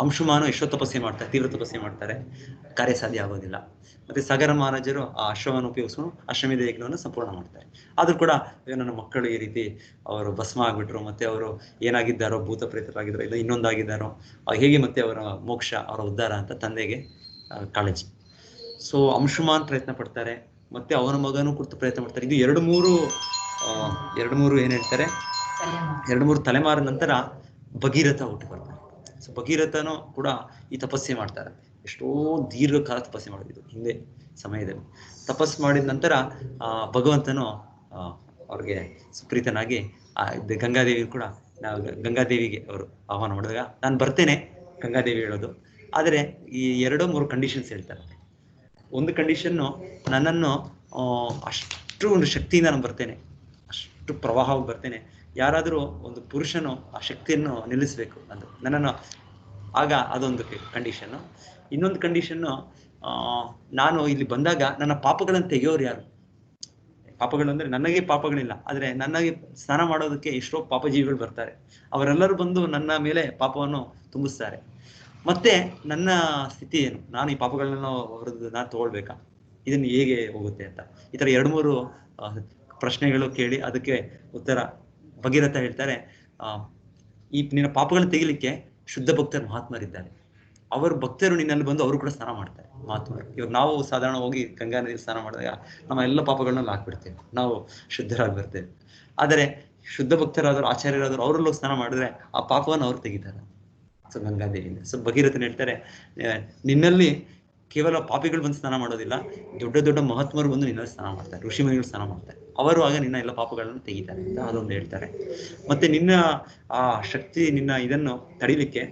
ಅಂಶುಮಾನು ಎಷ್ಟೋ ತಪಸ್ಸೆ ಮಾಡ್ತಾರೆ, ತೀವ್ರ ತಪಸ್ಸೆ ಮಾಡ್ತಾರೆ, ಕಾರ್ಯ ಸಾಧ್ಯ ಆಗೋದಿಲ್ಲ. ಮತ್ತೆ ಸಗರ ಮಹಾರಾಜರು ಆ ಅಶ್ವವನ್ನು ಉಪಯೋಗಿಸ್ಕೊಂಡು ಅಶ್ವಮೇಧ ಯಜ್ಞವನ್ನು ಸಂಪೂರ್ಣ ಮಾಡ್ತಾರೆ. ಆದ್ರೂ ಕೂಡ ನನ್ನ ಮಕ್ಕಳು ಈ ರೀತಿ ಅವರು ಭಸ್ಮ ಆಗ್ಬಿಟ್ರು, ಮತ್ತೆ ಅವರು ಏನಾಗಿದ್ದಾರೋ, ಭೂತ ಪ್ರೇತರಾಗಿದ್ದಾರೋ, ಇಲ್ಲ ಇನ್ನೊಂದಾಗಿದ್ದಾರೋ, ಹೇಗೆ ಮತ್ತೆ ಅವರ ಮೋಕ್ಷ, ಅವರ ಉದ್ಧಾರ ಅಂತ ತಂದೆಗೆ ಕಾಳಜಿ. ಸೊ ಅಂಶುಮಾನ್ ಪ್ರಯತ್ನ ಪಡ್ತಾರೆ, ಮತ್ತೆ ಅವನ ಮಗನೂ ಕುರಿತು ಪ್ರಯತ್ನ ಪಡ್ತಾರೆ. ಇದು ಎರಡು ಮೂರು ಏನ್ ಹೇಳ್ತಾರೆ, 2-3 ತಲೆಮಾರ ನಂತರ ಭಗೀರಥ ಹುಟ್ಟು ಬರ್ತಾರೆ. ಸೊ ಭಗೀರಥನು ಕೂಡ ಈ ತಪಸ್ಸೆ ಮಾಡ್ತಾರೆ. ಎಷ್ಟೋ ದೀರ್ಘಕಾಲ ತಪಸ್ಸೆ ಮಾಡೋದು ಹಿಂದೆ ಸಮಯದಲ್ಲಿ. ತಪಸ್ಸು ಮಾಡಿದ ನಂತರ ಭಗವಂತನು ಅವ್ರಿಗೆ ಸುಪ್ರೀತನಾಗಿ ಗಂಗಾದೇವಿ ಕೂಡ ಗಂಗಾದೇವಿಗೆ ಅವರು ಆಹ್ವಾನ ಮಾಡಿದಾಗ, ನಾನು ಬರ್ತೇನೆ ಗಂಗಾದೇವಿ ಹೇಳೋದು. ಆದರೆ ಈ 2-3 ಕಂಡೀಷನ್ಸ್ ಹೇಳ್ತಾರೆ. ಒಂದು ಕಂಡೀಷನ್ನು, ನನ್ನನ್ನು ಅಷ್ಟು ಒಂದು ಶಕ್ತಿಯಿಂದ ನಾನು ಬರ್ತೇನೆ, ಅಷ್ಟು ಪ್ರವಾಹವಾಗಿ ಬರ್ತೇನೆ, ಯಾರಾದರೂ ಒಂದು ಪುರುಷನು ಆ ಶಕ್ತಿಯನ್ನು ನಿಲ್ಲಿಸ್ಬೇಕು ಅದು ನನ್ನನ್ನು, ಆಗ ಅದೊಂದು ಕಂಡೀಷನ್ನು. ಇನ್ನೊಂದು ಕಂಡೀಷನ್ನು, ನಾನು ಇಲ್ಲಿ ಬಂದಾಗ ನನ್ನ ಪಾಪಗಳನ್ನು ತೆಗೆಯೋರು ಯಾರು? ಪಾಪಗಳು ಅಂದ್ರೆ ನನಗೆ ಪಾಪಗಳಿಲ್ಲ, ಆದರೆ ನನಗೆ ಸ್ನಾನ ಮಾಡೋದಕ್ಕೆ ಎಷ್ಟೋ ಪಾಪಜೀವಿಗಳು ಬರ್ತಾರೆ, ಅವರೆಲ್ಲರೂ ಬಂದು ನನ್ನ ಮೇಲೆ ಪಾಪವನ್ನು ತುಂಬಿಸ್ತಾರೆ. ಮತ್ತೆ ನನ್ನ ಸ್ಥಿತಿ ಏನು, ನಾನು ಈ ಪಾಪಗಳನ್ನ ಹೊರದು ನಾನು ತಗೊಳ್ಬೇಕಾ, ಇದನ್ನು ಹೇಗೆ ಹೋಗುತ್ತೆ ಅಂತ ಈ ಥರ 2-3 ಪ್ರಶ್ನೆಗಳು ಕೇಳಿ ಅದಕ್ಕೆ ಉತ್ತರ ಭಗೀರಥ ಹೇಳ್ತಾರೆ, ಈ ನಿನ್ನ ಪಾಪಗಳನ್ನು ತೆಗಿಲಿಕ್ಕೆ ಶುದ್ಧ ಭಕ್ತರು ಮಹಾತ್ಮರಿದ್ದಾರೆ, ಅವರು ಭಕ್ತರು ನಿನ್ನಲ್ಲಿ ಬಂದು ಅವರು ಕೂಡ ಸ್ನಾನ ಮಾಡ್ತಾರೆ, ಮಹಾತ್ಮರು. ಇವಾಗ ನಾವು ಸಾಧಾರಣ ಹೋಗಿ ಗಂಗಾ ನದಿಯಲ್ಲಿ ಸ್ನಾನ ಮಾಡಿದಾಗ ನಮ್ಮ ಎಲ್ಲ ಪಾಪಗಳನ್ನ ಹಾಕ್ಬಿಡ್ತೇವೆ, ನಾವು ಶುದ್ಧರಾಗಿ ಬರ್ತೇವೆ. ಆದರೆ ಶುದ್ಧ ಭಕ್ತರಾದ್ರು, ಆಚಾರ್ಯರಾದ್ರು ಅವರಲ್ಲೂ ಸ್ನಾನ ಮಾಡಿದ್ರೆ ಆ ಪಾಪವನ್ನು ಅವ್ರು ತೆಗಿತಾರೆ. ಸೊ ಗಂಗಾದೇವಿಯಿಂದ. ಸೊ ಭಗೀರಥನ ಹೇಳ್ತಾರೆ, ನಿನ್ನಲ್ಲಿ ಕೇವಲ ಪಾಪಿಗಳು ಬಂದು ಸ್ನಾನ ಮಾಡೋದಿಲ್ಲ, ದೊಡ್ಡ ದೊಡ್ಡ ಮಹಾತ್ಮರು ಬಂದು ನಿನ್ನಲ್ಲಿ ಸ್ನಾನ ಮಾಡ್ತಾರೆ, ಋಷಿಮುನಿಗಳು ಸ್ನಾನ ಮಾಡ್ತಾರೆ, ಅವರು ಆಗ ನಿನ್ನ ಎಲ್ಲ ಪಾಪಗಳನ್ನು ತೆಗಿತಾರೆ ಅಂತ ಅದೊಂದು ಹೇಳ್ತಾರೆ. ಮತ್ತೆ ನಿನ್ನ ಆ ಶಕ್ತಿ, ನಿನ್ನ ಇದನ್ನು ತಡಿಲಿಕ್ಕೆ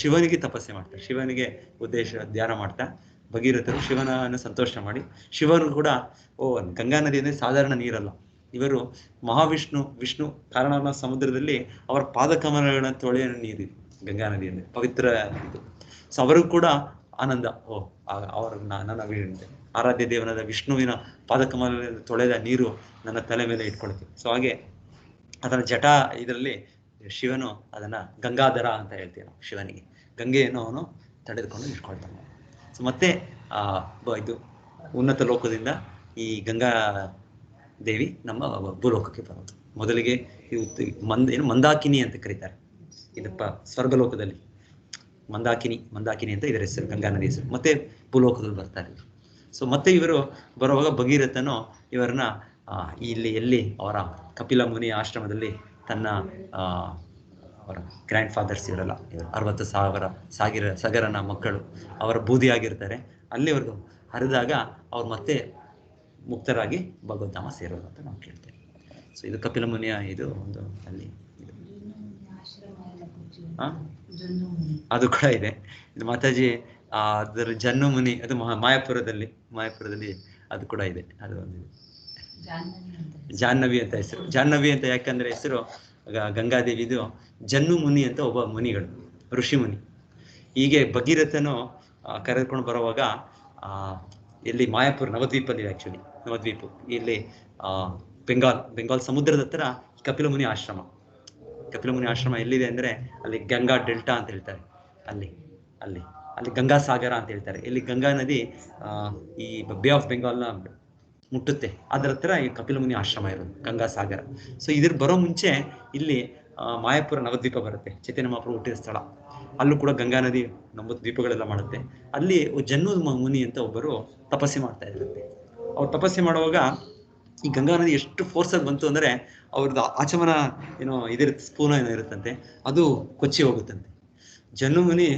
ಶಿವನಿಗೆ ತಪಸ್ಸೆ ಮಾಡ್ತಾರೆ, ಶಿವನಿಗೆ ಧ್ಯಾನ ಮಾಡ್ತಾ ಭಗೀರಥರು ಶಿವನನ್ನು ಸಂತೋಷ ಮಾಡಿ, ಶಿವನು ಕೂಡ ಗಂಗಾ ನದಿ ಅಂದ್ರೆ ಸಾಧಾರಣ ನೀರಲ್ಲ, ಇವರು ವಿಷ್ಣು ಕಾರಣ ಸಮುದ್ರದಲ್ಲಿ ಅವರ ಪಾದಕಮಲಗಳ ತೊಳೆಯ ನೀರು ಗಂಗಾ ನದಿ ಅಂದ್ರೆ ಪವಿತ್ರ ಇದು. ಸೊ ಅವರಿಗೂ ಕೂಡ ಆನಂದ. ಅವರ ನನ್ನ ಆರಾಧ್ಯ ದೇವನಾದ ವಿಷ್ಣುವಿನ ಪಾದಕಮಲದಿಂದ ತೊಳೆದ ನೀರು ನನ್ನ ತಲೆ ಮೇಲೆ ಇಟ್ಕೊಳ್ತೀವಿ. ಸೊ ಹಾಗೆ ಅದನ್ನ ಜಟ ಇದರಲ್ಲಿ ಶಿವನು ಅದನ್ನ ಗಂಗಾಧರ ಅಂತ ಹೇಳ್ತೀವಿ ನಾವು ಶಿವನಿಗೆ. ಗಂಗೆಯನ್ನು ಅವನು ತಡೆದುಕೊಂಡು ಇಟ್ಕೊಳ್ತಾನೆ. ಸೊ ಮತ್ತೆ ಇದು ಉನ್ನತ ಲೋಕದಿಂದ ಈ ಗಂಗಾ ದೇವಿ ನಮ್ಮ ಭೂಲೋಕಕ್ಕೆ ಬರೋದು. ಮೊದಲಿಗೆ ಮಂದಾಕಿನಿ ಅಂತ ಕರೀತಾರೆ. ಇದಪ್ಪ ಸ್ವರ್ಗಲೋಕದಲ್ಲಿ ಮಂದಾಕಿನಿ ಅಂತ ಇದರ ಹೆಸರು, ಗಂಗಾ ನದಿ ಹೆಸರು. ಮತ್ತೆ ಭೂಲೋಕದಲ್ಲಿ ಬರ್ತಾರೆ. ಸೊ ಮತ್ತೆ ಇವರು ಬರುವಾಗ ಭಗೀರಥನು ಇವರನ್ನ ಎಲ್ಲಿ ಅವರ ಕಪಿಲ ಮುನಿ ಆಶ್ರಮದಲ್ಲಿ ತನ್ನ ಅವರ ಗ್ರ್ಯಾಂಡ್ ಫಾದರ್ಸ್ ಇವರೆಲ್ಲ 60,000 ಸಗರನ ಮಕ್ಕಳು ಅವರ ಬೂದಿಯಾಗಿರ್ತಾರೆ. ಅಲ್ಲಿವರೆಗೂ ಹರಿದಾಗ ಅವ್ರು ಮತ್ತೆ ಮುಕ್ತರಾಗಿ ಭಗವದ್ಧಾಮ ಸೇರೋದು ಅಂತ ನಾವು ಕೇಳ್ತೇವೆ. ಸೊ ಇದು ಕಪಿಲ ಮುನಿಯ ಇದು ಒಂದು ಅಲ್ಲಿ ಅದು ಕೂಡ ಇದೆ. ಇದು ಮಾತಾಜಿ ಅದರ ಜನ್ನು ಮುನಿ, ಅದು ಮಾಯಾಪುರದಲ್ಲಿ ಅದು ಕೂಡ ಇದೆ. ಅದು ಒಂದು ಜಾಹ್ನವಿ ಅಂತ ಹೆಸರು. ಜಾಹ್ನವಿ ಅಂತ ಯಾಕಂದ್ರೆ ಹೆಸರು ಗಂಗಾದೇವಿದು. ಜನ್ನು ಮುನಿ ಅಂತ ಒಬ್ಬ ಮುನಿಗಳು, ಋಷಿ ಮುನಿ. ಹೀಗೆ ಭಗೀರಥನು ಕರೆದುಕೊಂಡು ಬರುವಾಗ ಇಲ್ಲಿ ಮಾಯಾಪುರ ನವದ್ವೀಪಲ್ಲಿ, ಆಕ್ಚುಲಿ ನವದ್ವೀಪ ಇಲ್ಲಿ ಬೆಂಗಾಲ್ ಸಮುದ್ರದ ಹತ್ರ ಕಪಿಲ ಮುನಿ ಆಶ್ರಮ ಎಲ್ಲಿದೆ ಅಂದ್ರೆ ಅಲ್ಲಿ ಗಂಗಾ ಡೆಲ್ಟಾ ಅಂತ ಹೇಳ್ತಾರೆ. ಅಲ್ಲಿ ಗಂಗಾ ಸಾಗರ ಅಂತ ಹೇಳ್ತಾರೆ. ಇಲ್ಲಿ ಗಂಗಾ ನದಿ ಈ ಬೇ ಆಫ್ ಬೆಂಗಾಲ್ನ ಮುಟ್ಟುತ್ತೆ. ಅದರ ಹತ್ರ ಈ ಕಪಿಲ ಮುನಿ ಆಶ್ರಮ ಇರೋದು, ಗಂಗಾ ಸಾಗರ. ಸೊ ಇದ್ರ ಬರೋ ಮುಂಚೆ ಇಲ್ಲಿ ಮಾಯಾಪುರ ನವದ್ವೀಪ ಬರುತ್ತೆ, ಚೈತನ್ಯ ಮಹಾಪ್ರಭು ಹುಟ್ಟಿದ ಸ್ಥಳ. ಅಲ್ಲೂ ಕೂಡ ಗಂಗಾ ನದಿ ನಮ್ಮ ದ್ವೀಪಗಳೆಲ್ಲ ಮಾಡುತ್ತೆ. ಅಲ್ಲಿ ಜನ್ನು ಮುನಿ ಅಂತ ಒಬ್ಬರು ತಪಸ್ಸೆ ಮಾಡ್ತಾ ಇರುತ್ತೆ. ಅವ್ರು ತಪಸ್ಸೆ ಮಾಡುವಾಗ ಈ ಗಂಗಾ ನದಿ ಎಷ್ಟು ಫೋರ್ಸಾಗಿ ಬಂತು ಅಂದ್ರೆ ಅವ್ರದ್ದು ಆಚಮನ ಇದಿರುತ್ತೆ, ಸ್ಪೂನ್ ಏನೋ ಇರುತ್ತಂತೆ, ಅದು ಕೊಚ್ಚಿ ಹೋಗುತ್ತಂತೆ. ಜನ್ನು ಮುನಿ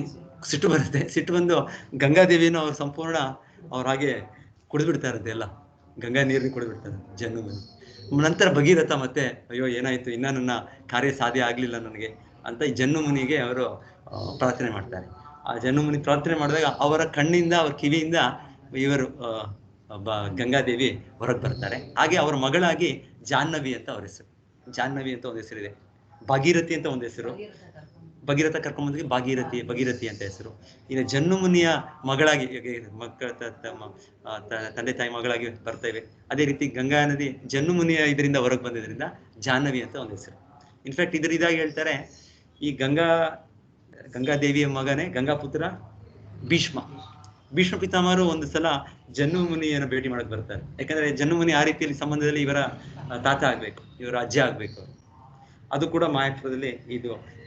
ಸಿಟ್ಟು ಬಂದು ಗಂಗಾದೇವಿಯನ್ನು ಅವ್ರು ಸಂಪೂರ್ಣ ಅವ್ರ ಹಾಗೆ ಕುಡಿದ್ಬಿಡ್ತಾ ಇರುತ್ತೆ, ಎಲ್ಲ ಗಂಗಾ ನೀರನ್ನ ಕುಡಿದ್ಬಿಡ್ತಾರೆ ಜನ್ನು ಮುನಿ. ನಂತರ ಭಗೀರಥ ಮತ್ತೆ ಅಯ್ಯೋ ಏನಾಯ್ತು, ಇನ್ನ ನನ್ನ ಕಾರ್ಯ ಸಾಧ್ಯ ಆಗ್ಲಿಲ್ಲ ನನಗೆ ಅಂತ ಈ ಜನ್ನು ಮುನಿಗೆ ಅವರು ಪ್ರಾರ್ಥನೆ ಮಾಡ್ತಾರೆ. ಆ ಜನ್ನು ಮುನಿ ಪ್ರಾರ್ಥನೆ ಮಾಡಿದಾಗ ಅವರ ಕಣ್ಣಿಂದ, ಅವ್ರ ಕಿವಿಯಿಂದ ಇವರು ಗಂಗಾದೇವಿ ಹೊರಗೆ ಬರ್ತಾರೆ. ಹಾಗೆ ಅವರ ಮಗಳಾಗಿ ಜಾಹ್ನವಿ ಅಂತ ಅವ್ರ ಹೆಸರು. ಜಾಹ್ನವಿ ಅಂತ ಒಂದು ಹೆಸರಿದೆ. ಭಾಗೀರಥಿ ಅಂತ ಒಂದು ಹೆಸರು. ಭಗೀರಥ ಕರ್ಕೊಂಬಂದಿಗೆ ಭಗೀರಥಿ ಅಂತ ಹೆಸರು. ಇನ್ನು ಜನ್ನು ಮುನಿಯ ಮಗಳಾಗಿ ಮಕ್ಕಳ ತಂದೆ ತಾಯಿ ಮಗಳಾಗಿ ಬರ್ತೇವೆ. ಅದೇ ರೀತಿ ಗಂಗಾ ನದಿ ಜನ್ನು ಮುನಿಯ ಇದರಿಂದ ಹೊರಗೆ ಬಂದಿದ್ರಿಂದ ಜಾಹ್ನವಿ ಅಂತ ಒಂದು ಹೆಸರು. ಇನ್ಫ್ಯಾಕ್ಟ್ ಇದಾಗಿ ಹೇಳ್ತಾರೆ, ಈ ಗಂಗಾದೇವಿಯ ಮಗನೇ ಗಂಗಾಪುತ್ರ ಭೀಷ್ಮ ಪಿತಾಮಹರು ಒಂದು ಸಲ ಜನ್ನು ಮುನಿಯನ್ನು ಭೇಟಿ ಮಾಡಕ್ ಬರ್ತಾರೆ. ಯಾಕಂದ್ರೆ ಜನ್ನು ಮುನಿ ಆ ರೀತಿಯಲ್ಲಿ ಸಂಬಂಧದಲ್ಲಿ ಇವರ ತಾತ ಆಗ್ಬೇಕು, ಇವರ ಅಜ್ಜ ಆಗ್ಬೇಕು. ಅದು ಕೂಡ ಮಾಯಾಪುರದಲ್ಲಿ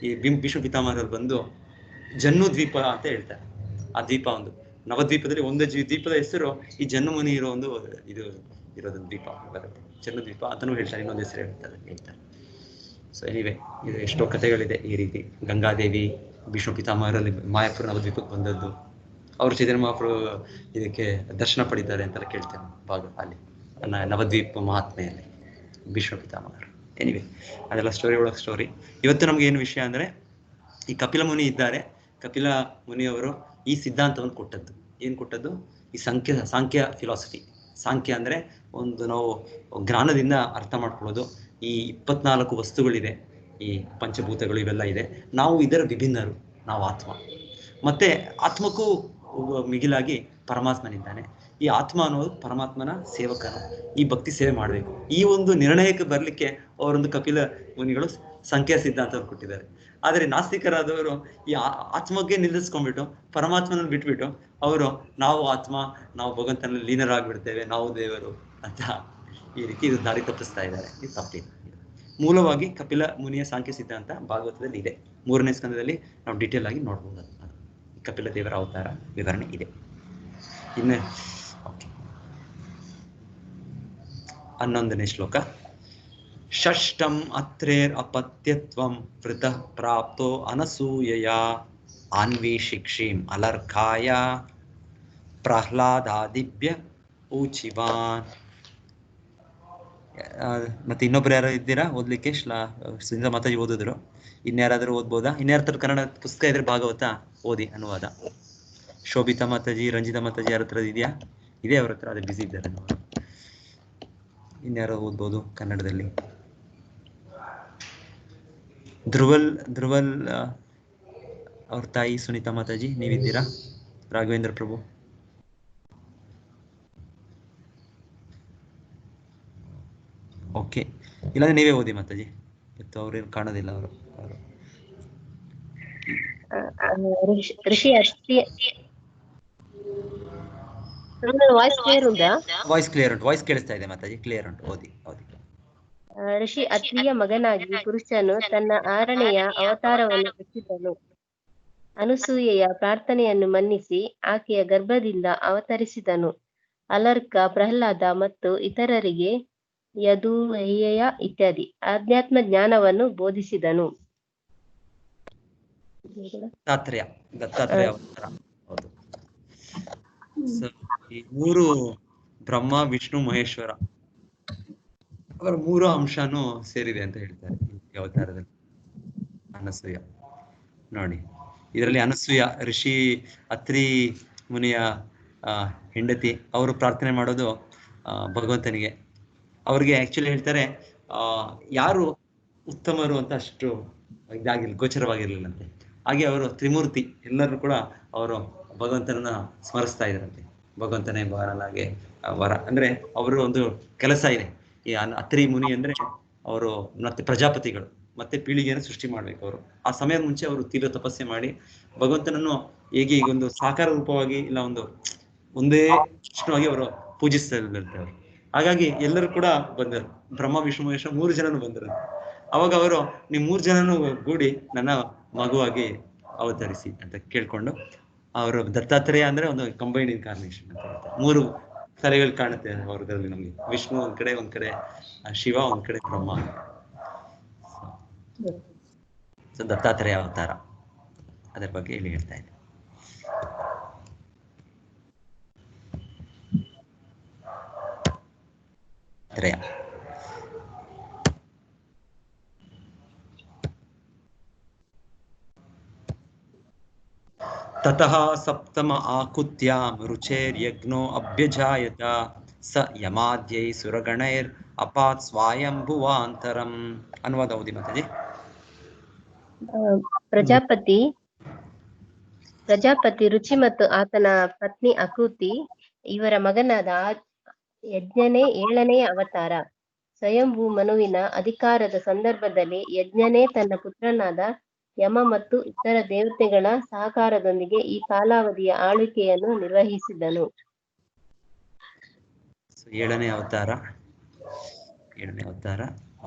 ಈ ಭೀಷ್ಮ ಪಿತಾಮಹರಲ್ಲಿ ಬಂದು ಜನ್ನು ದ್ವೀಪ ಅಂತ ಹೇಳ್ತಾರೆ. ಆ ದ್ವೀಪ ಒಂದು ನವದ್ವೀಪದಲ್ಲಿ ಒಂದು ದ್ವೀಪದ ಹೆಸರು ಈ ಜನ್ನು ಮುನಿ ಇರೋ ಒಂದು ಇರೋದೊಂದು ದ್ವೀಪ ಬರುತ್ತೆ, ಜನ್ನು ದ್ವೀಪ ಅಂತಲೂ ಹೇಳ್ತಾರೆ. ಇನ್ನೊಂದು ಹೆಸರು ಹೇಳ್ತಾರೆ. ಸೊ ಎನಿವೆ, ಇದು ಎಷ್ಟೋ ಕಥೆಗಳಿದೆ ಈ ರೀತಿ. ಗಂಗಾದೇವಿ ಭೀಷ್ಮ ಪಿತಾಮಹರಲ್ಲಿ ಮಾಯಾಪುರ ನವದ್ವೀಪಕ್ಕೆ ಬಂದದ್ದು, ಅವರು ಚೈತನ್ಯ ಮಹಾಪ್ರಭು ಇದಕ್ಕೆ ದರ್ಶನ ಪಡಿತಾರೆ ಅಂತೆಲ್ಲ ಕೇಳ್ತೇವೆ ಭಾಗ ಅಲ್ಲಿ ನವದ್ವೀಪ ಮಹಾತ್ಮೆಯಲ್ಲಿ ಭೀಷ್ಮ ಪಿತಾಮಹರು. ಎನಿವೆ, ಅದೆಲ್ಲ ಸ್ಟೋರಿ. ಇವತ್ತು ನಮ್ಗೆ ಏನು ವಿಷಯ ಅಂದ್ರೆ, ಈ ಕಪಿಲ ಮುನಿ ಇದ್ದಾರೆ. ಕಪಿಲ ಮುನಿಯವರು ಈ ಸಿದ್ಧಾಂತವನ್ನು ಕೊಟ್ಟದ್ದು. ಏನು ಕೊಟ್ಟದ್ದು? ಈ ಸಾಂಖ್ಯ ಫಿಲಾಸಫಿ. ಸಾಂಖ್ಯ ಅಂದ್ರೆ ಒಂದು ನಾವು ಜ್ಞಾನದಿಂದ ಅರ್ಥ ಮಾಡ್ಕೊಳ್ಳೋದು. ಈ 24 ವಸ್ತುಗಳಿದೆ, ಈ ಪಂಚಭೂತಗಳು ಇವೆಲ್ಲ ಇದೆ. ನಾವು ಇದರ ವಿಭಿನ್ನರು, ನಾವು ಆತ್ಮ. ಮತ್ತೆ ಆತ್ಮಕ್ಕೂ ಮಿಗಿಲಾಗಿ ಪರಮಾತ್ಮನಿದ್ದಾನೆ. ಈ ಆತ್ಮ ಅನ್ನೋದು ಪರಮಾತ್ಮನ ಸೇವಕನು, ಈ ಭಕ್ತಿ ಸೇವೆ ಮಾಡಬೇಕು. ಈ ಒಂದು ನಿರ್ಣಯಕ್ಕೆ ಬರ್ಲಿಕ್ಕೆ ಅವರೊಂದು ಕಪಿಲ ಮುನಿಗಳು ಸಂಖ್ಯಾ ಸಿದ್ಧಾಂತವನ್ನು ಕೊಟ್ಟಿದ್ದಾರೆ. ಆದರೆ ನಾಸ್ತಿಕರಾದವರು ಈ ಆತ್ಮಕ್ಕೆ ನಿಲ್ಲಿಸ್ಕೊಂಡ್ಬಿಟ್ಟು ಪರಮಾತ್ಮನನ್ನು ಬಿಟ್ಬಿಟ್ಟು ಅವರು ನಾವು ಆತ್ಮ, ನಾವು ಭಗವಂತನಲ್ಲಿ ಲೀನರಾಗ್ಬಿಡ್ತೇವೆ, ನಾವು ದೇವರು ಅಂತ ಈ ರೀತಿ ಇದು ದಾರಿ ತಪ್ಪಿಸ್ತಾ ಇದ್ದಾರೆ. ಇದು ತಪ್ಪಿದೆ. ಮೂಲವಾಗಿ ಕಪಿಲ ಮುನಿಯ ಸಾಂಖ್ಯ ಸಿದ್ಧಾಂತ ಭಾಗವತದಲ್ಲಿ ಇದೆ. 3ನೇ ಸ್ಕಂದದಲ್ಲಿ ನಾವು ಡೀಟೇಲ್ ಆಗಿ ನೋಡ್ಬೋದು. ಕಪಿಲ ದೇವರ ಅವತಾರ ವಿವರಣೆ ಇದೆ. ಇನ್ನು 11ನೇ ಶ್ಲೋಕ. ಷಷ್ಟಂ ಅತ್ರೇರ್ ಅಪತ್ಯತ್ವಂ ವೃತಃ ಪ್ರಾಪ್ತೋ ಅನಸೂಯಯ ಆನ್ವೀಷಿಕ್ಷೀಂ ಅಲರ್ಕಾಯ ಪ್ರಹ್ಲಾದಾದಿಭ್ಯ ಊಚಿವಾನ್. ಮತ್ತೆ ಇನ್ನೊಬ್ರು ಯಾರು ಇದ್ದೀರಾ ಓದ್ಲಿಕ್ಕೆ? ಸುಂದರ ಮಾತಾಜಿ ಓದಿದ್ರು. ಇನ್ಯಾರಾದ್ರೂ ಓದ್ಬೋದಾ? ಇನ್ಯಾರ ಕನ್ನಡ ಪುಸ್ತಕ ಇದ್ರೆ ಭಾಗವತ ಓದಿ ಅನುವಾದ. ಶೋಭಿತಾ ಮಾತಾಜಿ, ರಂಜಿತಾ ಮಾತಾಜಿ ಯಾರ ಹತ್ರ ಇದೆಯಾ? ಇದೆ ಅವ್ರ ಹತ್ರ, ಅದೇ ಬಿಸಿ ಇದ್ದಾರೆ. ಇನ್ಯಾರೋ ಓದ್ಬೋದು ಕನ್ನಡದಲ್ಲಿ? ಧ್ರುವಲ್ ಅವ್ರ ತಾಯಿ ಸುನೀತಾ ಮಾತಾಜಿ ನೀವಿದ್ದೀರಾ? ರಾಘವೇಂದ್ರ ಪ್ರಭು. ಓಕೆ, ಇಲ್ಲಾಂದ್ರೆ ನೀವೇ ಓದಿ ಮಾತಾಜಿ, ಇವತ್ತು ಅವ್ರೇನು ಕಾಣೋದಿಲ್ಲ. ಅವರು ಋಷಿ ಅತ್ರಿ ವಾಯ್ಸ್ ಕ್ಲಿಯರ್ ಉಂಟಾ? ವಾಯ್ಸ್ ಕ್ಲಿಯರ್ ಉಂಟು, ವಾಯ್ಸ್ ಕೇಳಿಸ್ತಾ ಇದೆ ಮಾತಾಜಿ, ಕ್ಲಿಯರ್ ಉಂಟು, ಓದಿ ಓದಿ. ಋಷಿ ಅತ್ರಿಯ ಮಗನಾಗಿ ಪುರುಷನು ತನ್ನ 6ನೆಯ ಅವತಾರವನ್ನು ಎತ್ತಿದನು. ಅನಸೂಯೆಯ ಪ್ರಾರ್ಥನೆಯನ್ನು ಮನ್ನಿಸಿ ಆಕೆಯ ಗರ್ಭದಿಂದ ಅವತರಿಸಿದನು. ಅಲರ್ಕ, ಪ್ರಹ್ಲಾದ ಮತ್ತು ಇತರರಿಗೆ ಯದುವಯ್ಯ ಇತ್ಯಾದಿ ಆಧ್ಯಾತ್ಮ ಜ್ಞಾನವನ್ನು ಬೋಧಿಸಿದನು. ದತ್ತಾತ್ರೇಯ ಅವತಾರ. ಹೌದು. ಈ 3 ಬ್ರಹ್ಮ, ವಿಷ್ಣು, ಮಹೇಶ್ವರ ಅವರ 3 ಅಂಶನೂ ಸೇರಿದೆ ಅಂತ ಹೇಳ್ತಾರೆ ಈ ಅವತಾರದಲ್ಲಿ. ಅನಸೂಯ ನೋಡಿ, ಇದರಲ್ಲಿ ಅನಸೂಯ ಋಷಿ ಅತ್ರಿ ಮುನಿಯ ಹೆಂಡತಿ. ಅವರು ಪ್ರಾರ್ಥನೆ ಮಾಡೋದು ಭಗವಂತನಿಗೆ. ಅವ್ರಿಗೆ ಆಕ್ಚುಲಿ ಹೇಳ್ತಾರೆ ಯಾರು ಉತ್ತಮರು ಅಂತ ಅಷ್ಟು ಇದಾಗಿರ್ಲಿ, ಗೋಚರವಾಗಿರ್ಲಿಲ್ಲಂತೆ. ಹಾಗೆ ಅವರು ತ್ರಿಮೂರ್ತಿ, ಎಲ್ಲರೂ ಕೂಡ ಅವರು ಭಗವಂತನನ್ನ ಸ್ಮರಿಸ್ತಾ ಇದ್ರಂತೆ. ಭಗವಂತನೇ ಬರಲಾಗೆ ವರ ಅಂದ್ರೆ ಅವರು ಒಂದು ಕೆಲಸ ಇದೆ. ಈ ಅತ್ರಿ ಮುನಿ ಅಂದ್ರೆ ಅವರು ಮತ್ತೆ ಪ್ರಜಾಪತಿಗಳು, ಮತ್ತೆ ಪೀಳಿಗೆಯನ್ನು ಸೃಷ್ಟಿ ಮಾಡ್ಬೇಕು. ಅವರು ಆ ಸಮಯದ ಮುಂಚೆ ಅವರು ತೀವ್ರ ತಪಸ್ಸೆ ಮಾಡಿ ಭಗವಂತನನ್ನು ಹೇಗೆ ಈಗ ಒಂದು ಸಾಕಾರ ರೂಪವಾಗಿ ಇಲ್ಲ ಒಂದೇ ಕೃಷ್ಣವಾಗಿ ಅವರು ಪೂಜಿಸ್ತಾ ಇದ್ದಂತೆ ಅವರು. ಹಾಗಾಗಿ ಎಲ್ಲರೂ ಕೂಡ ಬಂದರು, ಬ್ರಹ್ಮ, ವಿಷ್ಣು, ಮಹೇಶ್ವರ 3 ಜನನು ಬಂದರು. ಅವಾಗ ಅವರು ನೀವು 3 ಜನನು ಗೂಡಿ ನನ್ನ ಮಗುವಾಗಿ ಅವತರಿಸಿ ಅಂತ ಕೇಳ್ಕೊಂಡು, ಅವರು ದತ್ತಾತ್ರೇಯ ಅಂದ್ರೆ ಒಂದು ಕಂಬೈನ್ಡ್ ಇನ್ಕಾರ್ನೇಷನ್ ಅಂತ ಹೇಳ್ತಾರೆ. 3 ತಲೆಗಳು ಕಾಣುತ್ತೆ ಅವ್ರದಲ್ಲಿ ನಮ್ಗೆ. ವಿಷ್ಣು ಒಂದ್ ಕಡೆ ಶಿವ, ಒಂದ್ ಕಡೆ ಬ್ರಹ್ಮ. ಸೊ ದತ್ತಾತ್ರೇಯ ಅವತಾರ, ಅದರ ಬಗ್ಗೆ ಇಲ್ಲಿ ಹೇಳ್ತಾ ಇದೆ. ತ್ರಯ ತತಃ ಸಪ್ತಮ ಆಕುತ್ಯಾಂ ರುಚೇರ್ಯಜ್ಞೋ ಅಭ್ಯಜಾಯತ ಸ ಯಮಾದ್ಯೈ ಸುರಗಣೈರ್ ಅಪಾತ್ ಸ್ವಾಯಂಭುವಾಂತರಂ. ಅನುವಾದ ಓದಿ ಮಾತಾಜಿ. ಪ್ರಜಾಪತಿ ರುಚಿ ಮತ್ತು ಆತನ ಪತ್ನಿ ಅಕುತಿ ಇವರ ಮಗನಾದ ಯಜ್ಞನೇ 7ನೇ ಅವತಾರ. ಸ್ವಯಂಭೂ ಮನುವಿನ ಅಧಿಕಾರದ ಸಂದರ್ಭದಲ್ಲಿ ಯಜ್ಞನೇ ತನ್ನ ಪುತ್ರನಾದ ಯಮ ಮತ್ತು ಇತರ ದೇವತೆಗಳ ಸಹಕಾರದೊಂದಿಗೆ ಈ ಕಾಲಾವಧಿಯ ಆಳ್ವಿಕೆಯನ್ನು ನಿರ್ವಹಿಸಿದನು. 7ನೇ ಅವತಾರ.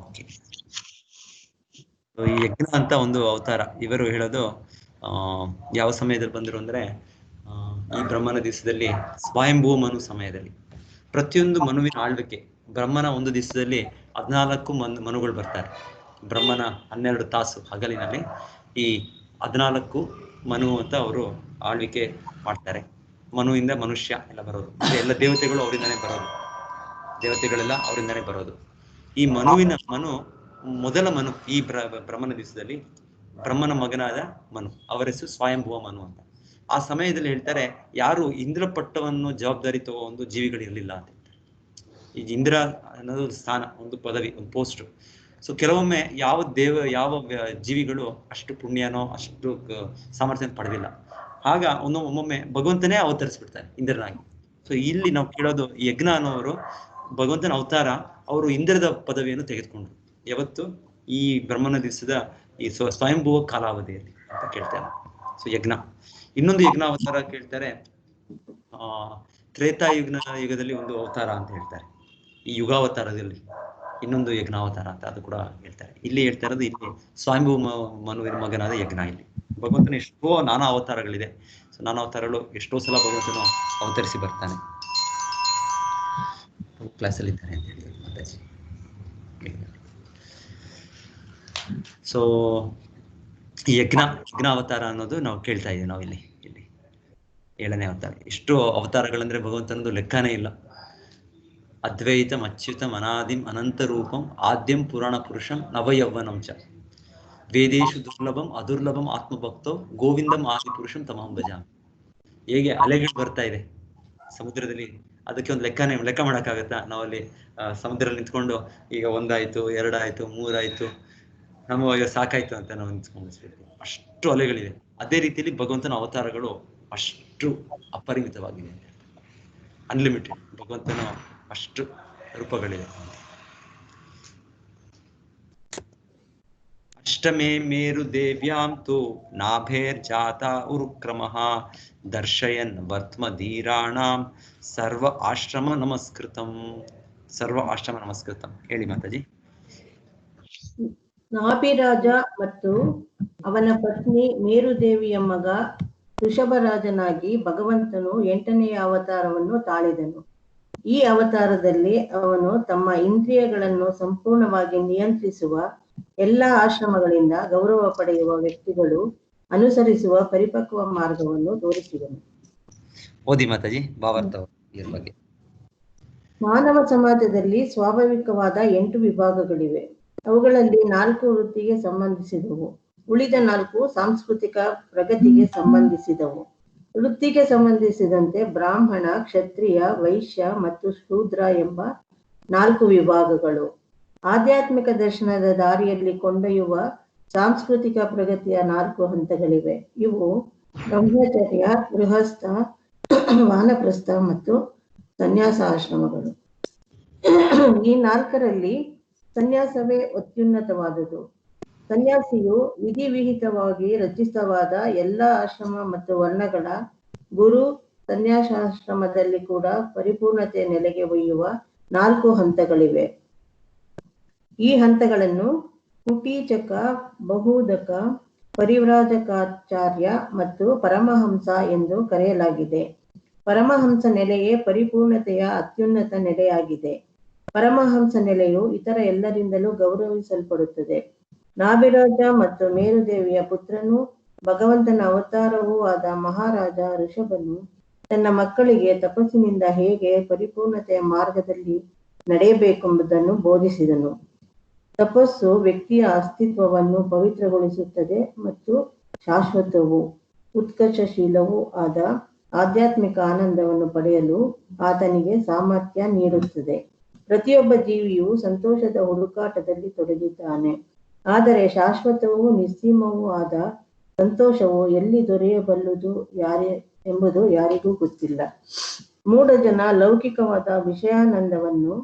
ಓಕೆ. ಈ ಯಜ್ಞ ಅಂತ ಒಂದು ಅವತಾರ ಇವರು ಹೇಳೋದು ಯಾವ ಸಮಯದಲ್ಲಿ ಬಂದರು ಅಂದ್ರೆ ಈ ಬ್ರಹ್ಮನ ದಿವಸದಲ್ಲಿ ಸ್ವಯಂಭೂ ಮನು ಸಮಯದಲ್ಲಿ. ಪ್ರತಿಯೊಂದು ಮನುವಿನ ಆಳ್ವಿಕೆ, ಬ್ರಹ್ಮನ ಒಂದು ದಿವಸದಲ್ಲಿ 14 ಮನುಗಳು ಬರ್ತಾರೆ. ಬ್ರಹ್ಮನ 12 ತಾಸು ಹಗಲಿನಲ್ಲಿ ಈ 14 ಮನು ಅಂತ ಅವರು ಆಳ್ವಿಕೆ ಮಾಡ್ತಾರೆ. ಮನುವಿಂದ ಮನುಷ್ಯ ಎಲ್ಲ ಬರೋದು, ಎಲ್ಲ ದೇವತೆಗಳು ಅವರಿಂದಾನೇ ಬರೋದು, ದೇವತೆಗಳೆಲ್ಲ ಅವರಿಂದಾನೇ ಬರೋದು. ಈ ಮನು ಮೊದಲ ಮನು ಈ ಬ್ರಹ್ಮನ ದಿವಸದಲ್ಲಿ ಬ್ರಹ್ಮನ ಮಗನಾದ ಮನು, ಅವರ ಹೆಸರು ಸ್ವಯಂಭುವ ಮನು ಅಂತ. ಆ ಸಮಯದಲ್ಲಿ ಹೇಳ್ತಾರೆ ಯಾರು ಇಂದ್ರ ಪಟ್ಟವನ್ನು ಜವಾಬ್ದಾರಿ ತಗೋ ಒಂದು ಜೀವಿಗಳಿರಲಿಲ್ಲ ಅಂತ ಹೇಳ್ತಾರೆ. ಈ ಇಂದ್ರ ಅನ್ನೋದು ಒಂದು ಸ್ಥಾನ, ಒಂದು ಪದವಿ, ಒಂದು ಪೋಸ್ಟ್. ಸೊ ಕೆಲವೊಮ್ಮೆ ಯಾವ ಜೀವಿಗಳು ಅಷ್ಟು ಪುಣ್ಯನೋ ಅಷ್ಟು ಸಾಮರ್ಥ್ಯ ಪಡೆದಿಲ್ಲ. ಆಗ ಒಮ್ಮೊಮ್ಮೆ ಭಗವಂತನೇ ಅವತರಿಸ್ಬಿಡ್ತಾರೆ ಇಂದ್ರನಾಗಿ. ಸೊ ಇಲ್ಲಿ ನಾವು ಕೇಳೋದು, ಯಜ್ಞ ಅನ್ನೋರು ಭಗವಂತನ ಅವತಾರ. ಅವರು ಇಂದ್ರದ ಪದವಿಯನ್ನು ತೆಗೆದುಕೊಂಡ್ರು ಯಾವತ್ತು? ಈ ಬ್ರಹ್ಮನ ದಿವಸದ ಈ ಸ್ವಯಂಭುವ ಕಾಲಾವಧಿಯಲ್ಲಿ ಅಂತ ಕೇಳ್ತಾರೆ. ಸೊ ಯಜ್ಞ. ಇನ್ನೊಂದು ಯಜ್ಞ ಅವತಾರ ಕೇಳ್ತಾರೆ, ಯುಗದಲ್ಲಿ ಒಂದು ಅವತಾರ ಅಂತ ಹೇಳ್ತಾರೆ. ಈ ಯುಗಾವತಾರದಲ್ಲಿ ಇನ್ನೊಂದು ಯಜ್ಞಾವತಾರ ಅಂತ ಅದು ಕೂಡ ಹೇಳ್ತಾರೆ. ಇಲ್ಲಿ ಹೇಳ್ತಾ ಇರೋದು ಇಲ್ಲಿ ಸ್ವಯಂಭೂ ಮನುವಿನ ಮಗನಾದ ಯಜ್ಞ. ಇಲ್ಲಿ ಭಗವಂತನ ಎಷ್ಟೋ ನಾನಾ ಅವತಾರಗಳಿದೆ. ಸೊ ನಾನಾ ಅವತಾರಗಳು ಎಷ್ಟೋ ಸಲ ಭಗವಂತನು ಅವತರಿಸಿ ಬರ್ತಾನೆ. ಕ್ಲಾಸಲ್ಲಿ ಇದ್ದಾರೆ ಅಂತ ಹೇಳಿ ಮಾತಾಜಿ. ಸೊ ಈ ಯಜ್ಞಾವತಾರ ಅನ್ನೋದು ನಾವು ಕೇಳ್ತಾ ಇದ್ದೀವಿ ನಾವು ಇಲ್ಲಿ 7ನೇ ಅವತಾರ. ಎಷ್ಟು ಅವತಾರಗಳಂದ್ರೆ ಭಗವಂತನದು ಲೆಕ್ಕನೇ ಇಲ್ಲ. ಅದ್ವೈತಂ ಅಚ್ಯುತಂ ಅನಾದಿಂ ಅನಂತ ರೂಪಂ ಆದ್ಯಂ ಪುರಾಣ ಪುರುಷಂ ನವಯೌವನಂ ಚ ವೇದೇಶು ದುರ್ಲಭಂ ಅದುರ್ಲಭಂ ಆತ್ಮಭಕ್ತೋ ಗೋವಿಂದಂ ಆದಿಪುರುಷಂ ತಮಹಂ ಭಜಾಮಿ. ಹೇಗೆ ಅಲೆಗಳು ಬರ್ತಾ ಇದೆ ಸಮುದ್ರದಲ್ಲಿ, ಅದಕ್ಕೆ ಒಂದು ಲೆಕ್ಕ ಮಾಡೋಕ್ಕಾಗತ್ತಾ? ನಾವಲ್ಲಿ ಸಮುದ್ರದಲ್ಲಿ ನಿಂತ್ಕೊಂಡು ಈಗ 1 ಆಯ್ತು, 2 ಆಯ್ತು, 3 ಆಯ್ತು, ನಮಗೆ ಸಾಕಾಯ್ತು ಅಂತ ನಾವು ನಿಂತ್ಕೊಂಡಿರ್ತೀವಿ. ಅಷ್ಟು ಅಲೆಗಳಿದೆ. ಅದೇ ರೀತಿಯಲ್ಲಿ ಭಗವಂತನ ಅವತಾರಗಳು ಅಷ್ಟು ಅಪರಿಮಿತವಾಗಿದೆ, ಅನ್ಲಿಮಿಟೆಡ್. ಭಗವಂತನ ಅಷ್ಟು ರೂಪಗಳಿವೆ. ಅಷ್ಟಮೇ ಮೇರು ದೇವ್ಯಾಂ ತು ನಾಭೇರ್ಜಾತ ಉರುಕ್ರಮಃ ದರ್ಶಯನ್ ವರ್ತ್ಮ ಧೀರಾಣಾಂ ಸರ್ವ ಆಶ್ರಮ ನಮಸ್ಕೃತಂ. ಸರ್ವ ಆಶ್ರಮ ನಮಸ್ಕೃತಂ. ಹೇಳಿ ಮಾತಾಜಿ. ನಾಭಿರಾಜ ಮತ್ತು ಅವನ ಪತ್ನಿ ಮೇರುದೇವಿಯ ಮಗ ಋಷಭರಾಜನಾಗಿ ಭಗವಂತನು 8ನೆಯ ಅವತಾರವನ್ನು ತಾಳಿದನು. ಈ ಅವತಾರದಲ್ಲಿ ಅವನು ತಮ್ಮ ಇಂದ್ರಿಯಗಳನ್ನು ಸಂಪೂರ್ಣವಾಗಿ ನಿಯಂತ್ರಿಸುವ ಎಲ್ಲಾ ಆಶ್ರಮಗಳಿಂದ ಗೌರವ ಪಡೆಯುವ ವ್ಯಕ್ತಿಗಳು ಅನುಸರಿಸುವ ಪರಿಪಕ್ವ ಮಾರ್ಗವನ್ನು ತೋರಿಸಿದನು. ಓದಿ ಮಾತಾಜಿ ಭಾವಾರ್ಥ ಇದ್ರ ಬಗ್ಗೆ. ಮಾನವ ಸಮಾಜದಲ್ಲಿ ಸ್ವಾಭಾವಿಕವಾದ 8 ವಿಭಾಗಗಳಿವೆ. ಅವುಗಳಲ್ಲಿ 4 ವೃತ್ತಿಗೆ ಸಂಬಂಧಿಸಿದವು, ಉಳಿದ 4 ಸಾಂಸ್ಕೃತಿಕ ಪ್ರಗತಿಗೆ ಸಂಬಂಧಿಸಿದವು. ವೃತ್ತಿಗೆ ಸಂಬಂಧಿಸಿದಂತೆ ಬ್ರಾಹ್ಮಣ, ಕ್ಷತ್ರಿಯ, ವೈಶ್ಯ ಮತ್ತು ಶೂದ್ರ ಎಂಬ 4 ವಿಭಾಗಗಳು. ಆಧ್ಯಾತ್ಮಿಕ ದರ್ಶನದ ದಾರಿಯಲ್ಲಿ ಕೊಂಡೊಯ್ಯುವ ಸಾಂಸ್ಕೃತಿಕ ಪ್ರಗತಿಯ 4 ಹಂತಗಳಿವೆ. ಇವು ಬ್ರಹ್ಮಚರ್ಯ, ಗೃಹಸ್ಥ, ವಾನಪ್ರಸ್ಥ ಮತ್ತು ಸನ್ಯಾಸ ಆಶ್ರಮಗಳು. ಈ 4ರಲ್ಲಿ ಸನ್ಯಾಸವೇ ಅತ್ಯುನ್ನತವಾದುದು. ಸನ್ಯಾಸಿಯು ವಿಧಿವಿಹಿತವಾಗಿ ರಚಿತವಾದ ಎಲ್ಲ ಆಶ್ರಮ ಮತ್ತು ವರ್ಣಗಳ ಗುರು ಸನ್ಯಾಸಾಶ್ರಮದಲ್ಲಿ ಕೂಡ ಪರಿಪೂರ್ಣತೆ ನೆಲೆಗೆ ಒಯ್ಯುವ 4 ಹಂತಗಳಿವೆ. ಈ ಹಂತಗಳನ್ನು ಕುಟೀಚಕ, ಬಹುದಕ, ಪರಿವ್ರಾಜಕಾಚಾರ್ಯ ಮತ್ತು ಪರಮಹಂಸ ಎಂದು ಕರೆಯಲಾಗಿದೆ. ಪರಮಹಂಸ ನೆಲೆಯೇ ಪರಿಪೂರ್ಣತೆಯ ಅತ್ಯುನ್ನತ ನೆಲೆಯಾಗಿದೆ. ಪರಮಹಂಸ ನೆಲೆಯು ಇತರ ಎಲ್ಲರಿಂದಲೂ ಗೌರವಿಸಲ್ಪಡುತ್ತದೆ. ನಾಭಿರಾಜ ಮತ್ತು ಮೇರುದೇವಿಯ ಪುತ್ರನೂ ಭಗವಂತನ ಅವತಾರವೂ ಆದ ಮಹಾರಾಜ ಋಷಭನು ತನ್ನ ಮಕ್ಕಳಿಗೆ ತಪಸ್ಸಿನಿಂದ ಹೇಗೆ ಪರಿಪೂರ್ಣತೆಯ ಮಾರ್ಗದಲ್ಲಿ ನಡೆಯಬೇಕೆಂಬುದನ್ನು ಬೋಧಿಸಿದನು. ತಪಸ್ಸು ವ್ಯಕ್ತಿಯ ಅಸ್ತಿತ್ವವನ್ನು ಪವಿತ್ರಗೊಳಿಸುತ್ತದೆ ಮತ್ತು ಶಾಶ್ವತವೂ ಉತ್ಕರ್ಷಶೀಲವೂ ಆದ ಆಧ್ಯಾತ್ಮಿಕ ಆನಂದವನ್ನು ಪಡೆಯಲು ಆತನಿಗೆ ಸಾಮರ್ಥ್ಯ ನೀಡುತ್ತದೆ. ಪ್ರತಿಯೊಬ್ಬ ಜೀವಿಯು ಸಂತೋಷದ ಹುಡುಕಾಟದಲ್ಲಿ ತೊಡಗಿದ್ದಾನೆ. ಆದರೆ ಶಾಶ್ವತವೂ ನಿಸ್ಸೀಮವೂ ಆದ ಸಂತೋಷವು ಎಲ್ಲಿ ದೊರೆಯಬಲ್ಲುದು ಎಂಬುದು ಯಾರಿಗೂ ಗೊತ್ತಿಲ್ಲ. ಮೂಢ ಜನ ಲೌಕಿಕವಾದ ವಿಷಯಾನಂದವನ್ನು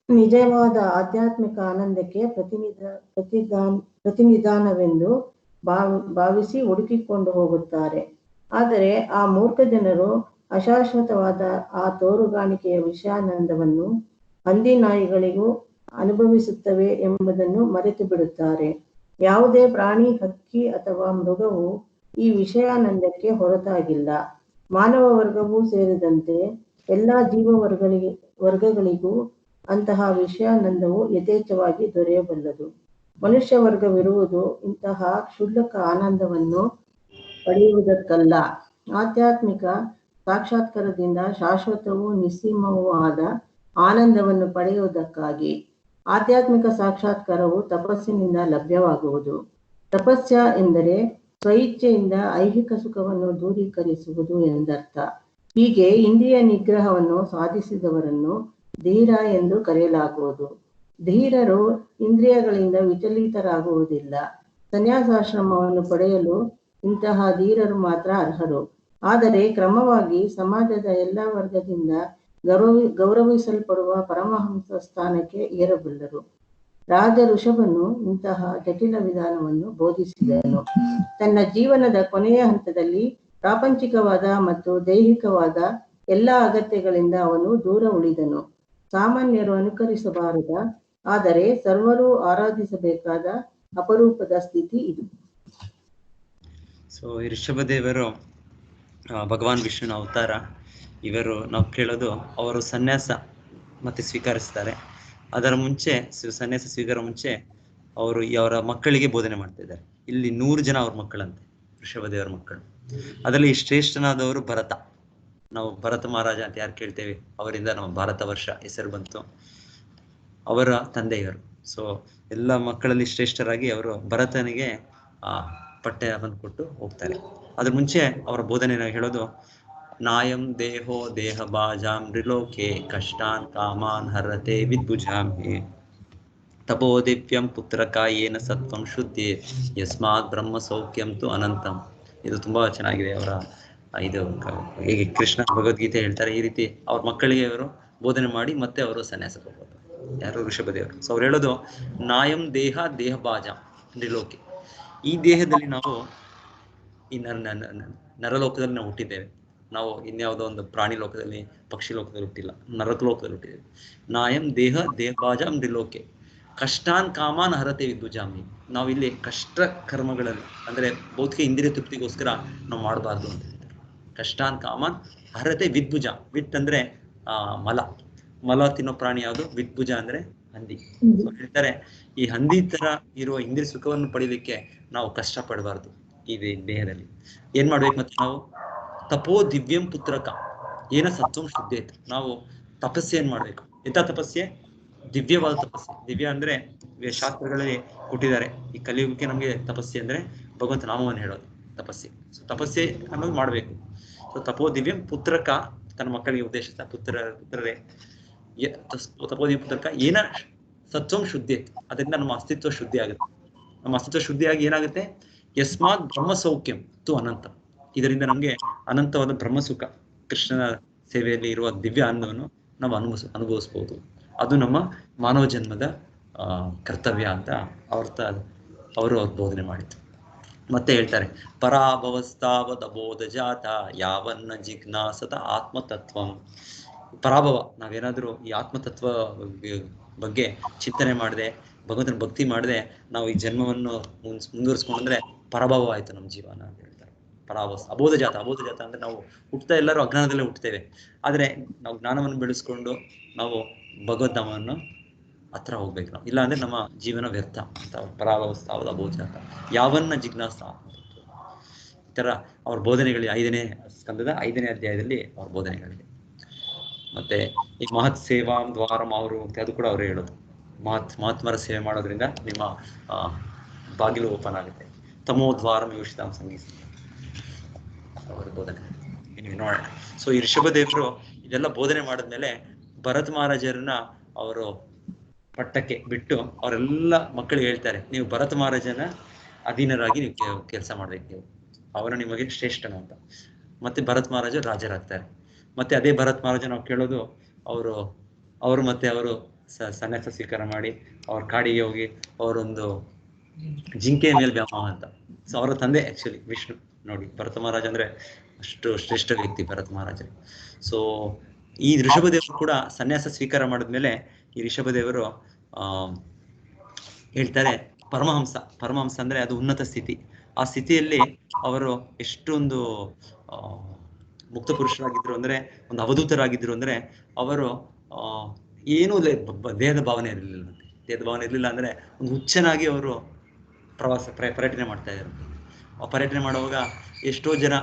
ನಿಜವಾದ ಆಧ್ಯಾತ್ಮಿಕ ಆನಂದಕ್ಕೆ ಪ್ರತಿನಿಧಾನವೆಂದು ಭಾವಿಸಿ ಹುಡುಕಿಕೊಂಡು ಹೋಗುತ್ತಾರೆ. ಆದರೆ ಆ ಮೂರ್ಖ ಜನರು ಅಶಾಶ್ವತವಾದ ಆ ತೋರುಗಾಣಿಕೆಯ ವಿಷಯಾನಂದವನ್ನು ಹಂದಿನಾಯಿಗಳಿಗೂ ಅನುಭವಿಸುತ್ತವೆ ಎಂಬುದನ್ನು ಮರೆತು ಬಿಡುತ್ತಾರೆ. ಯಾವುದೇ ಪ್ರಾಣಿ, ಹಕ್ಕಿ ಅಥವಾ ಮೃಗವು ಈ ವಿಷಯಾನಂದಕ್ಕೆ ಹೊರತಾಗಿಲ್ಲ. ಮಾನವ ವರ್ಗವೂ ಸೇರಿದಂತೆ ಎಲ್ಲಾ ವರ್ಗಗಳಿಗೂ ಅಂತಹ ವಿಷಯಾನಂದವು ಯಥೇಚ್ಛವಾಗಿ ದೊರೆಯಬಲ್ಲದು. ಮನುಷ್ಯ ವರ್ಗವಿರುವುದು ಇಂತಹ ಕ್ಷುಲ್ಲಕ ಆನಂದವನ್ನು ಪಡೆಯುವುದಕ್ಕಲ್ಲ, ಆಧ್ಯಾತ್ಮಿಕ ಸಾಕ್ಷಾತ್ಕಾರದಿಂದ ಶಾಶ್ವತವೂ ನಿಸ್ಸೀಮವೂ ಆದ ಆನಂದವನ್ನು ಪಡೆಯುವುದಕ್ಕಾಗಿ. ಆಧ್ಯಾತ್ಮಿಕ ಸಾಕ್ಷಾತ್ಕಾರವು ತಪಸ್ಸಿನಿಂದ ಲಭ್ಯವಾಗುವುದು. ತಪಸ್ಯ ಎಂದರೆ ಸ್ವಇಚ್ಛೆಯಿಂದ ಐಹಿಕ ಸುಖವನ್ನು ದೂರೀಕರಿಸುವುದು ಎಂದರ್ಥ. ಹೀಗೆ ಇಂದ್ರಿಯ ನಿಗ್ರಹವನ್ನು ಸಾಧಿಸಿದವರನ್ನು ಧೀರ ಎಂದು ಕರೆಯಲಾಗುವುದು. ಧೀರರು ಇಂದ್ರಿಯಗಳಿಂದ ವಿಚಲಿತರಾಗುವುದಿಲ್ಲ. ಸನ್ಯಾಸಾಶ್ರಮವನ್ನು ಪಡೆಯಲು ಇಂತಹ ಧೀರರು ಮಾತ್ರ ಅರ್ಹರು. ಆದರೆ ಕ್ರಮವಾಗಿ ಸಮಾಜದ ಎಲ್ಲ ವರ್ಗದಿಂದ ಗೌರವಿಸಲ್ಪಡುವ ಪರಮಹಂಸ ಸ್ಥಾನಕ್ಕೆ ಏರಬಲ್ಲರು. ರಾಜ ಋಷಭನು ಇಂತಹ ಜಟಿಲ ವಿಧಾನವನ್ನು ಬೋಧಿಸಿದನು. ತನ್ನ ಜೀವನದ ಕೊನೆಯ ಹಂತದಲ್ಲಿ ಪ್ರಾಪಂಚಿಕವಾದ ಮತ್ತು ದೈಹಿಕವಾದ ಎಲ್ಲ ಅಗತ್ಯಗಳಿಂದ ಅವನು ದೂರ ಉಳಿದನು. ಸಾಮಾನ್ಯರು ಅನುಕರಿಸಬಾರದ, ಆದರೆ ಸರ್ವರೂ ಆರಾಧಿಸಬೇಕಾದ ಅಪರೂಪದ ಸ್ಥಿತಿ ಇದು. ಸೊ ಈ ಋಷಭದೇವರು ಭಗವಾನ್ ವಿಷ್ಣುನ ಅವತಾರ. ಇವರು ನಾವು ಕೇಳೋದು ಅವರು ಸನ್ಯಾಸ ಮತ್ತೆ ಸ್ವೀಕರಿಸ್ತಾರೆ. ಅದರ ಮುಂಚೆ ಸನ್ಯಾಸ ಸ್ವೀಕಾರ ಮುಂಚೆ ಅವರು ಅವರ ಮಕ್ಕಳಿಗೆ ಬೋಧನೆ ಮಾಡ್ತಾ ಇದ್ದಾರೆ. ಇಲ್ಲಿ 100 ಜನ ಅವ್ರ ಮಕ್ಕಳಂತೆ, ಋಷಭದೇವರ ಮಕ್ಕಳು. ಅದರಲ್ಲಿ ಶ್ರೇಷ್ಠನಾದವರು ಭರತ. ನಾವು ಭರತ ಮಹಾರಾಜ ಅಂತ ಯಾರು ಕೇಳ್ತೇವೆ, ಅವರಿಂದ ನಮ್ಮ ಭಾರತ ವರ್ಷ ಹೆಸರು ಬಂತು. ಅವರ ತಂದೆಯವರು. ಸೊ ಎಲ್ಲ ಮಕ್ಕಳಲ್ಲಿ ಶ್ರೇಷ್ಠರಾಗಿ ಅವರು ಭರತನಿಗೆ ಪಠ್ಯ ಬಂದ್ಕೊಟ್ಟು ಹೋಗ್ತಾರೆ. ಅದ್ರ ಮುಂಚೆ ಅವರ ಬೋಧನೆ ಹೇಳೋದು, ನಾಯಂ ದೇಹೋ ದೇಹ ಬಾಜಾಂ ತ್ರಿಲೋಕೆ ಕಷ್ಟಾನ್ ಕಾಮಾನ್ ಹರತೆ ವಿದ್ಭುಜಾಂ ಹಿ. ತಪೋ ದಿವ್ಯಂ ಪುತ್ರಕ ಏನ ಸತ್ವಂ ಶುದ್ಧಿ ಯಸ್ಮಾತ್ ಬ್ರಹ್ಮ ಸೌಖ್ಯಂ ತು ಅನಂತಂ. ಇದು ತುಂಬಾ ಚೆನ್ನಾಗಿದೆ. ಅವರ ಇದು ಹೇಗೆ ಕೃಷ್ಣ ಭಗವದ್ಗೀತೆ ಹೇಳ್ತಾರೆ, ಈ ರೀತಿ ಅವ್ರ ಮಕ್ಕಳಿಗೆ ಅವರು ಬೋಧನೆ ಮಾಡಿ ಮತ್ತೆ ಅವರು ಸನ್ಯಾಸ ಹೋಗ್ಬೋದು. ಯಾರು? ಋಷಭದೇವರು. ಸೊ ಅವ್ರು ಹೇಳೋದು ನಾಯಂ ದೇಹ ದೇಹಭಾಜ ತ್ರಿಲೋಕಿ. ಈ ದೇಹದಲ್ಲಿ ನಾವು ಈ ನರಲೋಕದಲ್ಲಿ ನಾವು ಹುಟ್ಟಿದ್ದೇವೆ. ನಾವು ಇನ್ಯಾವುದೋ ಒಂದು ಪ್ರಾಣಿ ಲೋಕದಲ್ಲಿ, ಪಕ್ಷಿ ಲೋಕದಲ್ಲಿ ಹುಟ್ಟಿಲ್ಲ, ನರಕ ಲೋಕದಲ್ಲಿ ಹುಟ್ಟಿದ್ದೇವೆ. ನಾಯಂ ದೇಹ ದೇಹಭಾಜ ತ್ರಿಲೋಕೆ ಕಷ್ಟಾನ್ ಕಾಮಾನ್ ಹರತೆ ವಿದ್ಭುಜಾಮಿ. ನಾವು ಇಲ್ಲಿ ಕಷ್ಟ ಕರ್ಮಗಳಲ್ಲಿ ಅಂದ್ರೆ ಭೌತಿಕ ಇಂದ್ರಿಯ ತೃಪ್ತಿಗೋಸ್ಕರ ನಾವು ಮಾಡಬಾರ್ದು ಅಂತ ಹೇಳ್ತಾರೆ. ಕಷ್ಟಾನ್ ಕಾಮಾನ್ ಹರತೆ ವಿದ್ಭುಜ. ವಿತ್ ಅಂದ್ರೆ ಮಲ ತಿನ್ನೋ ಪ್ರಾಣಿ ಯಾವುದು? ವಿದ್ಭುಜ ಅಂದ್ರೆ ಹಂದಿ. ಸೊ ಹೇಳ್ತಾರೆ ಈ ಹಂದಿ ತರ ಇರುವ ಇಂದ್ರಿಯ ಸುಖವನ್ನು ಪಡಿಲಿಕ್ಕೆ ನಾವು ಕಷ್ಟ ಪಡಬಾರ್ದು ಈ ದೇಹದಲ್ಲಿ. ಏನ್ ಮಾಡ್ಬೇಕು? ಮತ್ತೆ ನಾವು ತಪೋ ದಿವ್ಯಂ ಪುತ್ರಕ ಏನ ಸತ್ವಂ ಶುದ್ಧಿ. ನಾವು ತಪಸ್ಸೆ ಏನ್ ಮಾಡ್ಬೇಕು? ಎಂತ ತಪಸ್ಸೆ? ದಿವ್ಯವಾದ ತಪಸ್ಸೆ. ದಿವ್ಯ ಅಂದ್ರೆ ಶಾಸ್ತ್ರಗಳಲ್ಲಿ ಕೊಟ್ಟಿದ್ದಾರೆ. ಈ ಕಲಿಯುಗಕ್ಕೆ ನಮ್ಗೆ ತಪಸ್ಸೆ ಅಂದ್ರೆ ಭಗವಂತ ನಾಮವನ್ನು ಹೇಳೋದು ತಪಸ್ಸೆ. ಸೊ ತಪಸ್ಸೆ ಅನ್ನೋದು ಮಾಡ್ಬೇಕು. ಸೊ ತಪೋ ದಿವ್ಯಂ ಪುತ್ರಕ, ತನ್ನ ಮಕ್ಕಳಿಗೆ ಉದ್ದೇಶಿಸ್ತಾ ಪುತ್ರರೇ ತಪೋ ದಿವ್ಯ ಪುತ್ರಕ ಏನ ಸತ್ವಂ ಶುದ್ಧಿ. ಅದರಿಂದ ನಮ್ಮ ಅಸ್ತಿತ್ವ ಶುದ್ಧಿ ಆಗುತ್ತೆ. ನಮ್ಮ ಅಸ್ತಿತ್ವ ಶುದ್ಧಿಯಾಗಿ ಏನಾಗುತ್ತೆ? ಯಸ್ಮಾತ್ ಬ್ರಹ್ಮ ಸೌಖ್ಯಂ ತು ಅನಂತ. ಇದರಿಂದ ನಮ್ಗೆ ಅನಂತವಾದ ಬ್ರಹ್ಮಸುಖ, ಕೃಷ್ಣನ ಸೇವೆಯಲ್ಲಿ ಇರುವ ದಿವ್ಯ ಆನಂದವನ್ನು ನಾವು ಅನುಭವಿಸ್ಬೋದು. ಅದು ನಮ್ಮ ಮಾನವ ಜನ್ಮದ ಕರ್ತವ್ಯ ಅಂತ ಅವರು ಬೋಧನೆ ಮಾಡಿದ್ರು. ಮತ್ತೆ ಹೇಳ್ತಾರೆ ಪರಾಭವಸ್ತಾವದ ಬೋಧ ಜಾತ ಯಾವನ್ನ ಜಿಜ್ಞಾಸದ ಆತ್ಮತತ್ವಂ. ಪರಾಭವ, ನಾವೇನಾದ್ರೂ ಈ ಆತ್ಮತತ್ವ ಬಗ್ಗೆ ಚಿಂತನೆ ಮಾಡದೆ, ಭಗವಂತನ ಭಕ್ತಿ ಮಾಡದೆ ನಾವು ಈ ಜನ್ಮವನ್ನು ಮುಂದುವರಿಸ್ಕೊಂಡ್ರೆ ಪರಾಭವ ಆಯ್ತು ನಮ್ಮ ಜೀವನ ಅಂತ ಹೇಳ್ತಾರೆ. ಅಬೋಧ ಜಾತ. ಅಬೋಧ ಜಾತ ಅಂದ್ರೆ ನಾವು ಹುಟ್ಟುತ್ತಾ ಎಲ್ಲರೂ ಅಜ್ಞಾನದಲ್ಲೇ ಹುಟ್ಟುತ್ತೇವೆ. ಆದ್ರೆ ನಾವು ಜ್ಞಾನವನ್ನು ಬೆಳೆಸ್ಕೊಂಡು ನಾವು ಭಗವದ್ಧಾಮವನ್ನು ಹತ್ರ ಹೋಗ್ಬೇಕು ನಾವು. ಇಲ್ಲ ಅಂದ್ರೆ ನಮ್ಮ ಜೀವನ ವ್ಯರ್ಥ ಅಂತ. ಪರಾಭವಸ್ತಾವದ ಅಬೋಧ ಜಾತ ಯಾವನ್ನ ಜಿಜ್ಞಾಸ. ಈ ತರ ಅವ್ರ ಬೋಧನೆಗಳು 5ನೇ ಸ್ಕಂದದ 5ನೇ ಅಧ್ಯಾಯದಲ್ಲಿ ಅವ್ರ ಬೋಧನೆಗಳಿದೆ. ಮತ್ತೆ ಈ ಮಹತ್ ಸೇವಾ ದ್ವಾರಂ ಅವರು ಅದು ಕೂಡ ಅವರೇ ಹೇಳೋದು. ಮಹಾತ್ಮರ ಸೇವೆ ಮಾಡೋದ್ರಿಂದ ನಿಮ್ಮ ಬಾಗಿಲು ಓಪನ್ ಆಗುತ್ತೆ. ತಮೋ ದ್ವಾರಂ ಯೋಷಿತಾಂ ಸಂಗೀತ ಅವರ ಬೋಧನೆ ನೀವು ನೋಡೋಣ. ಸೊ ಈ ಋಷಭದೇವರು ಇದೆಲ್ಲ ಬೋಧನೆ ಮಾಡಿದ್ಮೇಲೆ ಭರತ್ ಮಹಾರಾಜರನ್ನ ಅವರು ಪಟ್ಟಕ್ಕೆ ಬಿಟ್ಟು ಅವರೆಲ್ಲ ಮಕ್ಕಳಿಗೆ ಹೇಳ್ತಾರೆ, ನೀವು ಭರತ್ ಮಹಾರಾಜನ ಅಧೀನರಾಗಿ ನೀವು ಕೆಲಸ ಮಾಡ್ಬೇಕು, ನೀವು ಅವನು ನಿಮಗೆ ಶ್ರೇಷ್ಠನು ಅಂತ. ಮತ್ತೆ ಭರತ್ ಮಹಾರಾಜ ರಾಜರಾಗ್ತಾರೆ. ಮತ್ತೆ ಅದೇ ಭರತ್ ಮಹಾರಾಜ ನಾವು ಕೇಳೋದು ಅವರು ಮತ್ತೆ ಅವರು ಸನ್ಯಾಸ ಸ್ವೀಕಾರ ಮಾಡಿ ಅವ್ರ ಕಾಡಿಗೆ ಹೋಗಿ ಅವರೊಂದು ಜಿಂಕೆಯ ಮೇಲೆ ವ್ಯಾಮೋಹ ಅಂತ. ಸೊ ಅವರ ತಂದೆ ಆಕ್ಚುಲಿ ವಿಷ್ಣು. ನೋಡಿ, ಭರತ ಮಹಾರಾಜ ಅಂದ್ರೆ ಅಷ್ಟು ಶ್ರೇಷ್ಠ ವ್ಯಕ್ತಿ ಭರತ್ ಮಹಾರಾಜ. ಸೊ ಈ ಋಷಭದೇವರು ಕೂಡ ಸನ್ಯಾಸ ಸ್ವೀಕಾರ ಮಾಡಿದ್ಮೇಲೆ ಈ ಋಷಭದೇವರು ಹೇಳ್ತಾರೆ ಪರಮಹಂಸ ಅಂದ್ರೆ ಅದು ಉನ್ನತ ಸ್ಥಿತಿ. ಆ ಸ್ಥಿತಿಯಲ್ಲಿ ಅವರು ಎಷ್ಟೊಂದು ಮುಕ್ತ ಪುರುಷರಾಗಿದ್ರು ಅಂದ್ರೆ, ಒಂದು ಅವಧೂತರಾಗಿದ್ರು ಅಂದ್ರೆ, ಅವರು ಏನೂ ದೇಹದ ಭಾವನೆ ಇರಲಿಲ್ಲ ಅಂದ್ರೆ ಒಂದು ಹುಚ್ಚನಾಗಿ ಅವರು ಪರ್ಯಟನೆ ಮಾಡ್ತಾ ಇದ್ರು. ಆ ಪರ್ಯಟನೆ ಮಾಡುವಾಗ ಎಷ್ಟೋ ಜನ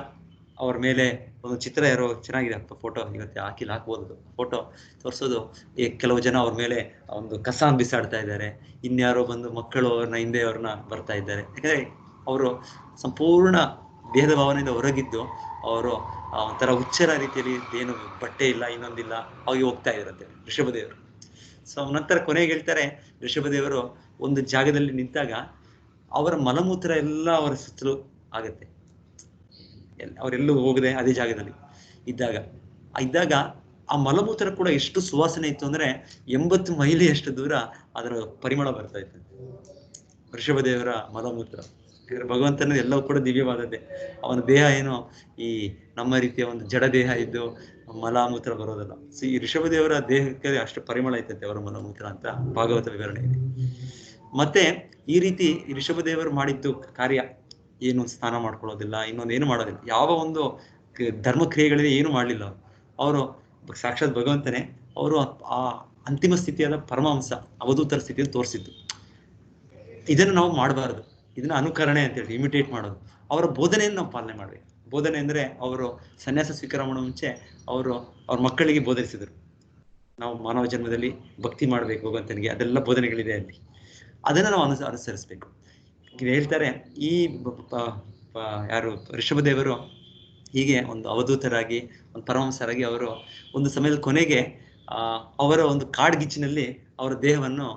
ಅವ್ರ ಮೇಲೆ ಒಂದು ಚಿತ್ರ ಯಾರೋ ಚೆನ್ನಾಗಿದೆ ಫೋಟೋ, ಇವತ್ತು ಹಾಕ್ಬೋದು ಫೋಟೋ ತೋರಿಸೋದು. ಕೆಲವು ಜನ ಅವ್ರ ಮೇಲೆ ಒಂದು ಕಸಾನ್ ಬಿಸಾಡ್ತಾ ಇದ್ದಾರೆ, ಇನ್ಯಾರೋ ಬಂದು ಮಕ್ಕಳು ಅವ್ರನ್ನ ಹಿಂದೆ ಅವ್ರನ್ನ ಬರ್ತಾ ಇದ್ದಾರೆ. ಯಾಕಂದ್ರೆ ಅವರು ಸಂಪೂರ್ಣ ದೇಹದ ಭಾವನೆಯಿಂದ ಹೊರಗಿದ್ದು ಅವರು ಒಂಥರ ಹುಚ್ಚರ ರೀತಿಯಲ್ಲಿ ಏನು ಬಟ್ಟೆ ಇಲ್ಲ ಇನ್ನೊಂದಿಲ್ಲ ಅವಾಗಿ ಹೋಗ್ತಾ ಇದ್ರಂತೆ ಋಷಭದೇವರು. ಸೊ ನಂತರ ಕೊನೆಗೆ ಹೇಳ್ತಾರೆ, ಋಷಭದೇವರು ಒಂದು ಜಾಗದಲ್ಲಿ ನಿಂತಾಗ ಅವರ ಮಲಮೂತ್ರ ಎಲ್ಲ ಅವರ ಸುತ್ತಲೂ ಆಗತ್ತೆ. ಅವರೆಲ್ಲೂ ಹೋಗದೆ ಅದೇ ಜಾಗದಲ್ಲಿ ಇದ್ದಾಗ ಆ ಮಲಮೂತ್ರ ಕೂಡ ಎಷ್ಟು ಸುವಾಸನೆ ಇತ್ತು ಅಂದ್ರೆ 80 ಮೈಲಿಯಷ್ಟು ದೂರ ಅದರ ಪರಿಮಳ ಬರ್ತಾ ಇತ್ತು ಋಷಭದೇವರ ಮಲಮೂತ್ರ. ಭಗವಂತನ ಎಲ್ಲವೂ ಕೂಡ ದಿವ್ಯವಾದದ್ದೇ. ಅವನ ದೇಹ ಏನೋ ಈ ನಮ್ಮ ರೀತಿಯ ಒಂದು ಜಡ ದೇಹ ಇದ್ದು ಮಲಮೂತ್ರ ಬರೋದಲ್ಲ. ಸೊ ಈ ಋಷಭದೇವರ ದೇಹಕ್ಕೆ ಅಷ್ಟು ಪರಿಮಳ ಐತಂತೆ ಅವರ ಮಲಮೂತ್ರ ಅಂತ ಭಾಗವತ ವಿವರಣೆ ಇದೆ. ಮತ್ತೆ ಈ ರೀತಿ ಋಷಭದೇವರು ಮಾಡಿದ್ದು ಕಾರ್ಯ ಏನು, ಸ್ನಾನ ಮಾಡ್ಕೊಳ್ಳೋದಿಲ್ಲ, ಇನ್ನೊಂದೇನು ಮಾಡೋದಿಲ್ಲ, ಯಾವ ಒಂದು ಧರ್ಮ ಕ್ರಿಯೆಗಳಿಗೆ ಏನು ಮಾಡಲಿಲ್ಲ ಅವರು. ಸಾಕ್ಷಾತ್ ಭಗವಂತನೇ ಅವರು ಆ ಅಂತಿಮ ಸ್ಥಿತಿಯಾದ ಪರಮಹಂಸ ಅವಧೂತರ ಸ್ಥಿತಿಯನ್ನು ತೋರಿಸಿದ್ದು. ಇದನ್ನು ನಾವು ಮಾಡಬಾರದು, ಇದನ್ನ ಅನುಕರಣೆ ಅಂತ ಹೇಳಿ ಇಮಿಟೇಟ್ ಮಾಡೋದು. ಅವರ ಬೋಧನೆಯನ್ನು ನಾವು ಪಾಲನೆ ಮಾಡ್ಬೇಕು. ಬೋಧನೆ ಅಂದ್ರೆ ಅವರು ಸನ್ಯಾಸ ಸ್ವೀಕಾರ ಮಾಡೋ ಮುಂಚೆ ಅವ್ರ ಮಕ್ಕಳಿಗೆ ಬೋಧಿಸಿದ್ರು, ನಾವು ಮಾನವ ಜನ್ಮದಲ್ಲಿ ಭಕ್ತಿ ಮಾಡ್ಬೇಕು ಭಗವಂತನಿಗೆ, ಅದೆಲ್ಲ ಬೋಧನೆಗಳಿದೆ ಅಲ್ಲಿ. ಅದನ್ನ ನಾವು ಅನುಸರಿಸ್ಬೇಕು. ಹೇಳ್ತಾರೆ ಈ ಯಾರು ಋಷಭದೇವರು ಹೀಗೆ ಒಂದು ಅವಧೂತರಾಗಿ ಒಂದು ಪರಮಹಂಸರಾಗಿ ಅವರು ಒಂದು ಸಮಯದ ಕೊನೆಗೆ ಅವರ ಒಂದು ಕಾಡ್ಗಿಚ್ಚಿನಲ್ಲಿ ಅವರ ದೇಹವನ್ನು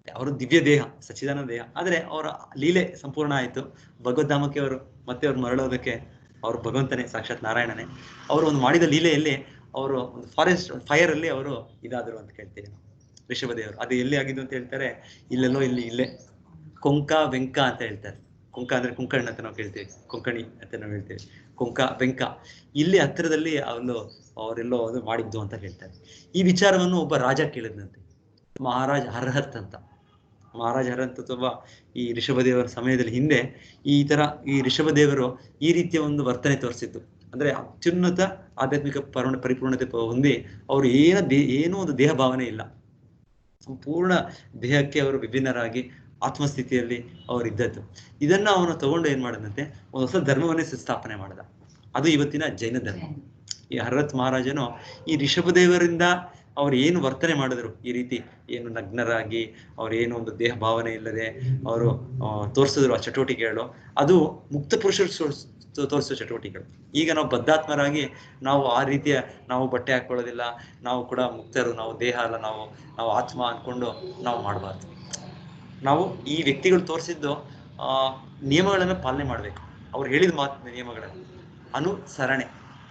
ಅವರು ದಿವ್ಯ ದೇಹ, ಸಚ್ಚಿದಾನಂದ ದೇಹ, ಆದರೆ ಅವರ ಲೀಲೆ ಸಂಪೂರ್ಣ ಆಯಿತು. ಭಗವದ್ಧಾಮಕ್ಕೆ ಅವರು ಮತ್ತೆ ಅವ್ರು ಮರಳೋದಕ್ಕೆ ಅವರು ಭಗವಂತನೇ, ಸಾಕ್ಷಾತ್ ನಾರಾಯಣನೇ. ಅವರು ಒಂದು ಮಾಡಿದ ಲೀಲೆಯಲ್ಲಿ ಅವರು ಒಂದು ಫೈರ್ ಅಲ್ಲಿ ಅವರು ಇದಾದರು ಅಂತ ಕೇಳ್ತೀವಿ ನಾವು. ಋಷಭದೇವರು ಅದು ಎಲ್ಲಿ ಆಗಿದ್ದು ಅಂತ ಹೇಳ್ತಾರೆ, ಇಲ್ಲೆಲ್ಲೋ ಇಲ್ಲೇ ಕೊಂಕ ವೆಂಕ ಅಂತ ಹೇಳ್ತಾರೆ. ಕೊಂಕ ಅಂದ್ರೆ ಕುಂಕಣ್ಣ ಅಂತ ನಾವು ಕೇಳ್ತೀವಿ, ಕೊಂಕಣಿ ಅಂತ ನಾವು ಹೇಳ್ತೇವೆ. ಕೊಂಕ ವೆಂಕ ಇಲ್ಲಿ ಹತ್ತಿರದಲ್ಲಿ ಅವರೆಲ್ಲೋ ಅದು ಮಾಡಿದ್ದು ಅಂತ ಹೇಳ್ತಾರೆ. ಈ ವಿಚಾರವನ್ನು ಒಬ್ಬ ರಾಜ ಕೇಳಿದಂತೆ, ಮಹಾರಾಜ್ ಹರ್ಹತ್ ಅಂತ. ಮಹಾರಾಜ ಹರ್ಹತ್ ಒಬ್ಬ ಈ ಋಷಭದೇವರ ಸಮಯದಲ್ಲಿ ಹಿಂದೆ ಈ ಋಷಭದೇವರು ಈ ರೀತಿಯ ಒಂದು ವರ್ತನೆ ತೋರಿಸಿದ್ದು. ಅಂದ್ರೆ ಅತ್ಯುನ್ನತ ಆಧ್ಯಾತ್ಮಿಕ ಪರಿಪೂರ್ಣತೆ ಹೊಂದಿ ಅವರು ಏನೋ ಒಂದು ದೇಹ ಭಾವನೆ ಇಲ್ಲ, ಸಂಪೂರ್ಣ ದೇಹಕ್ಕೆ ಅವರು ವಿಭಿನ್ನರಾಗಿ ಆತ್ಮಸ್ಥಿತಿಯಲ್ಲಿ ಅವರು ಇದ್ದದ್ದು. ಇದನ್ನ ಅವನು ತಗೊಂಡು ಏನ್ ಮಾಡಿದಂತೆ, ಒಂದು ಹೊಸ ಧರ್ಮವನ್ನೇ ಸ್ಥಾಪನೆ ಮಾಡಿದ. ಅದು ಇವತ್ತಿನ ಜೈನ ಧರ್ಮ. ಈ ಹರ್ಹತ್ ಮಹಾರಾಜನು ಈ ಋಷಭದೇವರಿಂದ ಅವ್ರು ಏನು ವರ್ತನೆ ಮಾಡಿದ್ರು, ಈ ರೀತಿ ಏನು ನಗ್ನರಾಗಿ ಅವ್ರು ಏನು ಒಂದು ದೇಹ ಭಾವನೆ ಇಲ್ಲದೆ ಅವರು ತೋರಿಸಿದ್ರು ಆ ಚಟುವಟಿಕೆಗಳು, ಅದು ಮುಕ್ತ ಪುರುಷರು ತೋರಿಸೋ ಚಟುವಟಿಕೆಗಳು. ಈಗ ನಾವು ಬದ್ಧಾತ್ಮರಾಗಿ ನಾವು ಆ ರೀತಿಯ ನಾವು ಬಟ್ಟೆ ಹಾಕೊಳ್ಳೋದಿಲ್ಲ, ನಾವು ಕೂಡ ಮುಕ್ತರು, ನಾವು ದೇಹ ಅಲ್ಲ, ನಾವು ಆತ್ಮ ಅನ್ಕೊಂಡು ನಾವು ಮಾಡಬಾರ್ದು. ನಾವು ಈ ವ್ಯಕ್ತಿಗಳು ತೋರಿಸಿದ್ದು ನಿಯಮಗಳನ್ನು ಪಾಲನೆ ಮಾಡಬೇಕು. ಅವ್ರು ಹೇಳಿದ ನಿಯಮಗಳನ್ನು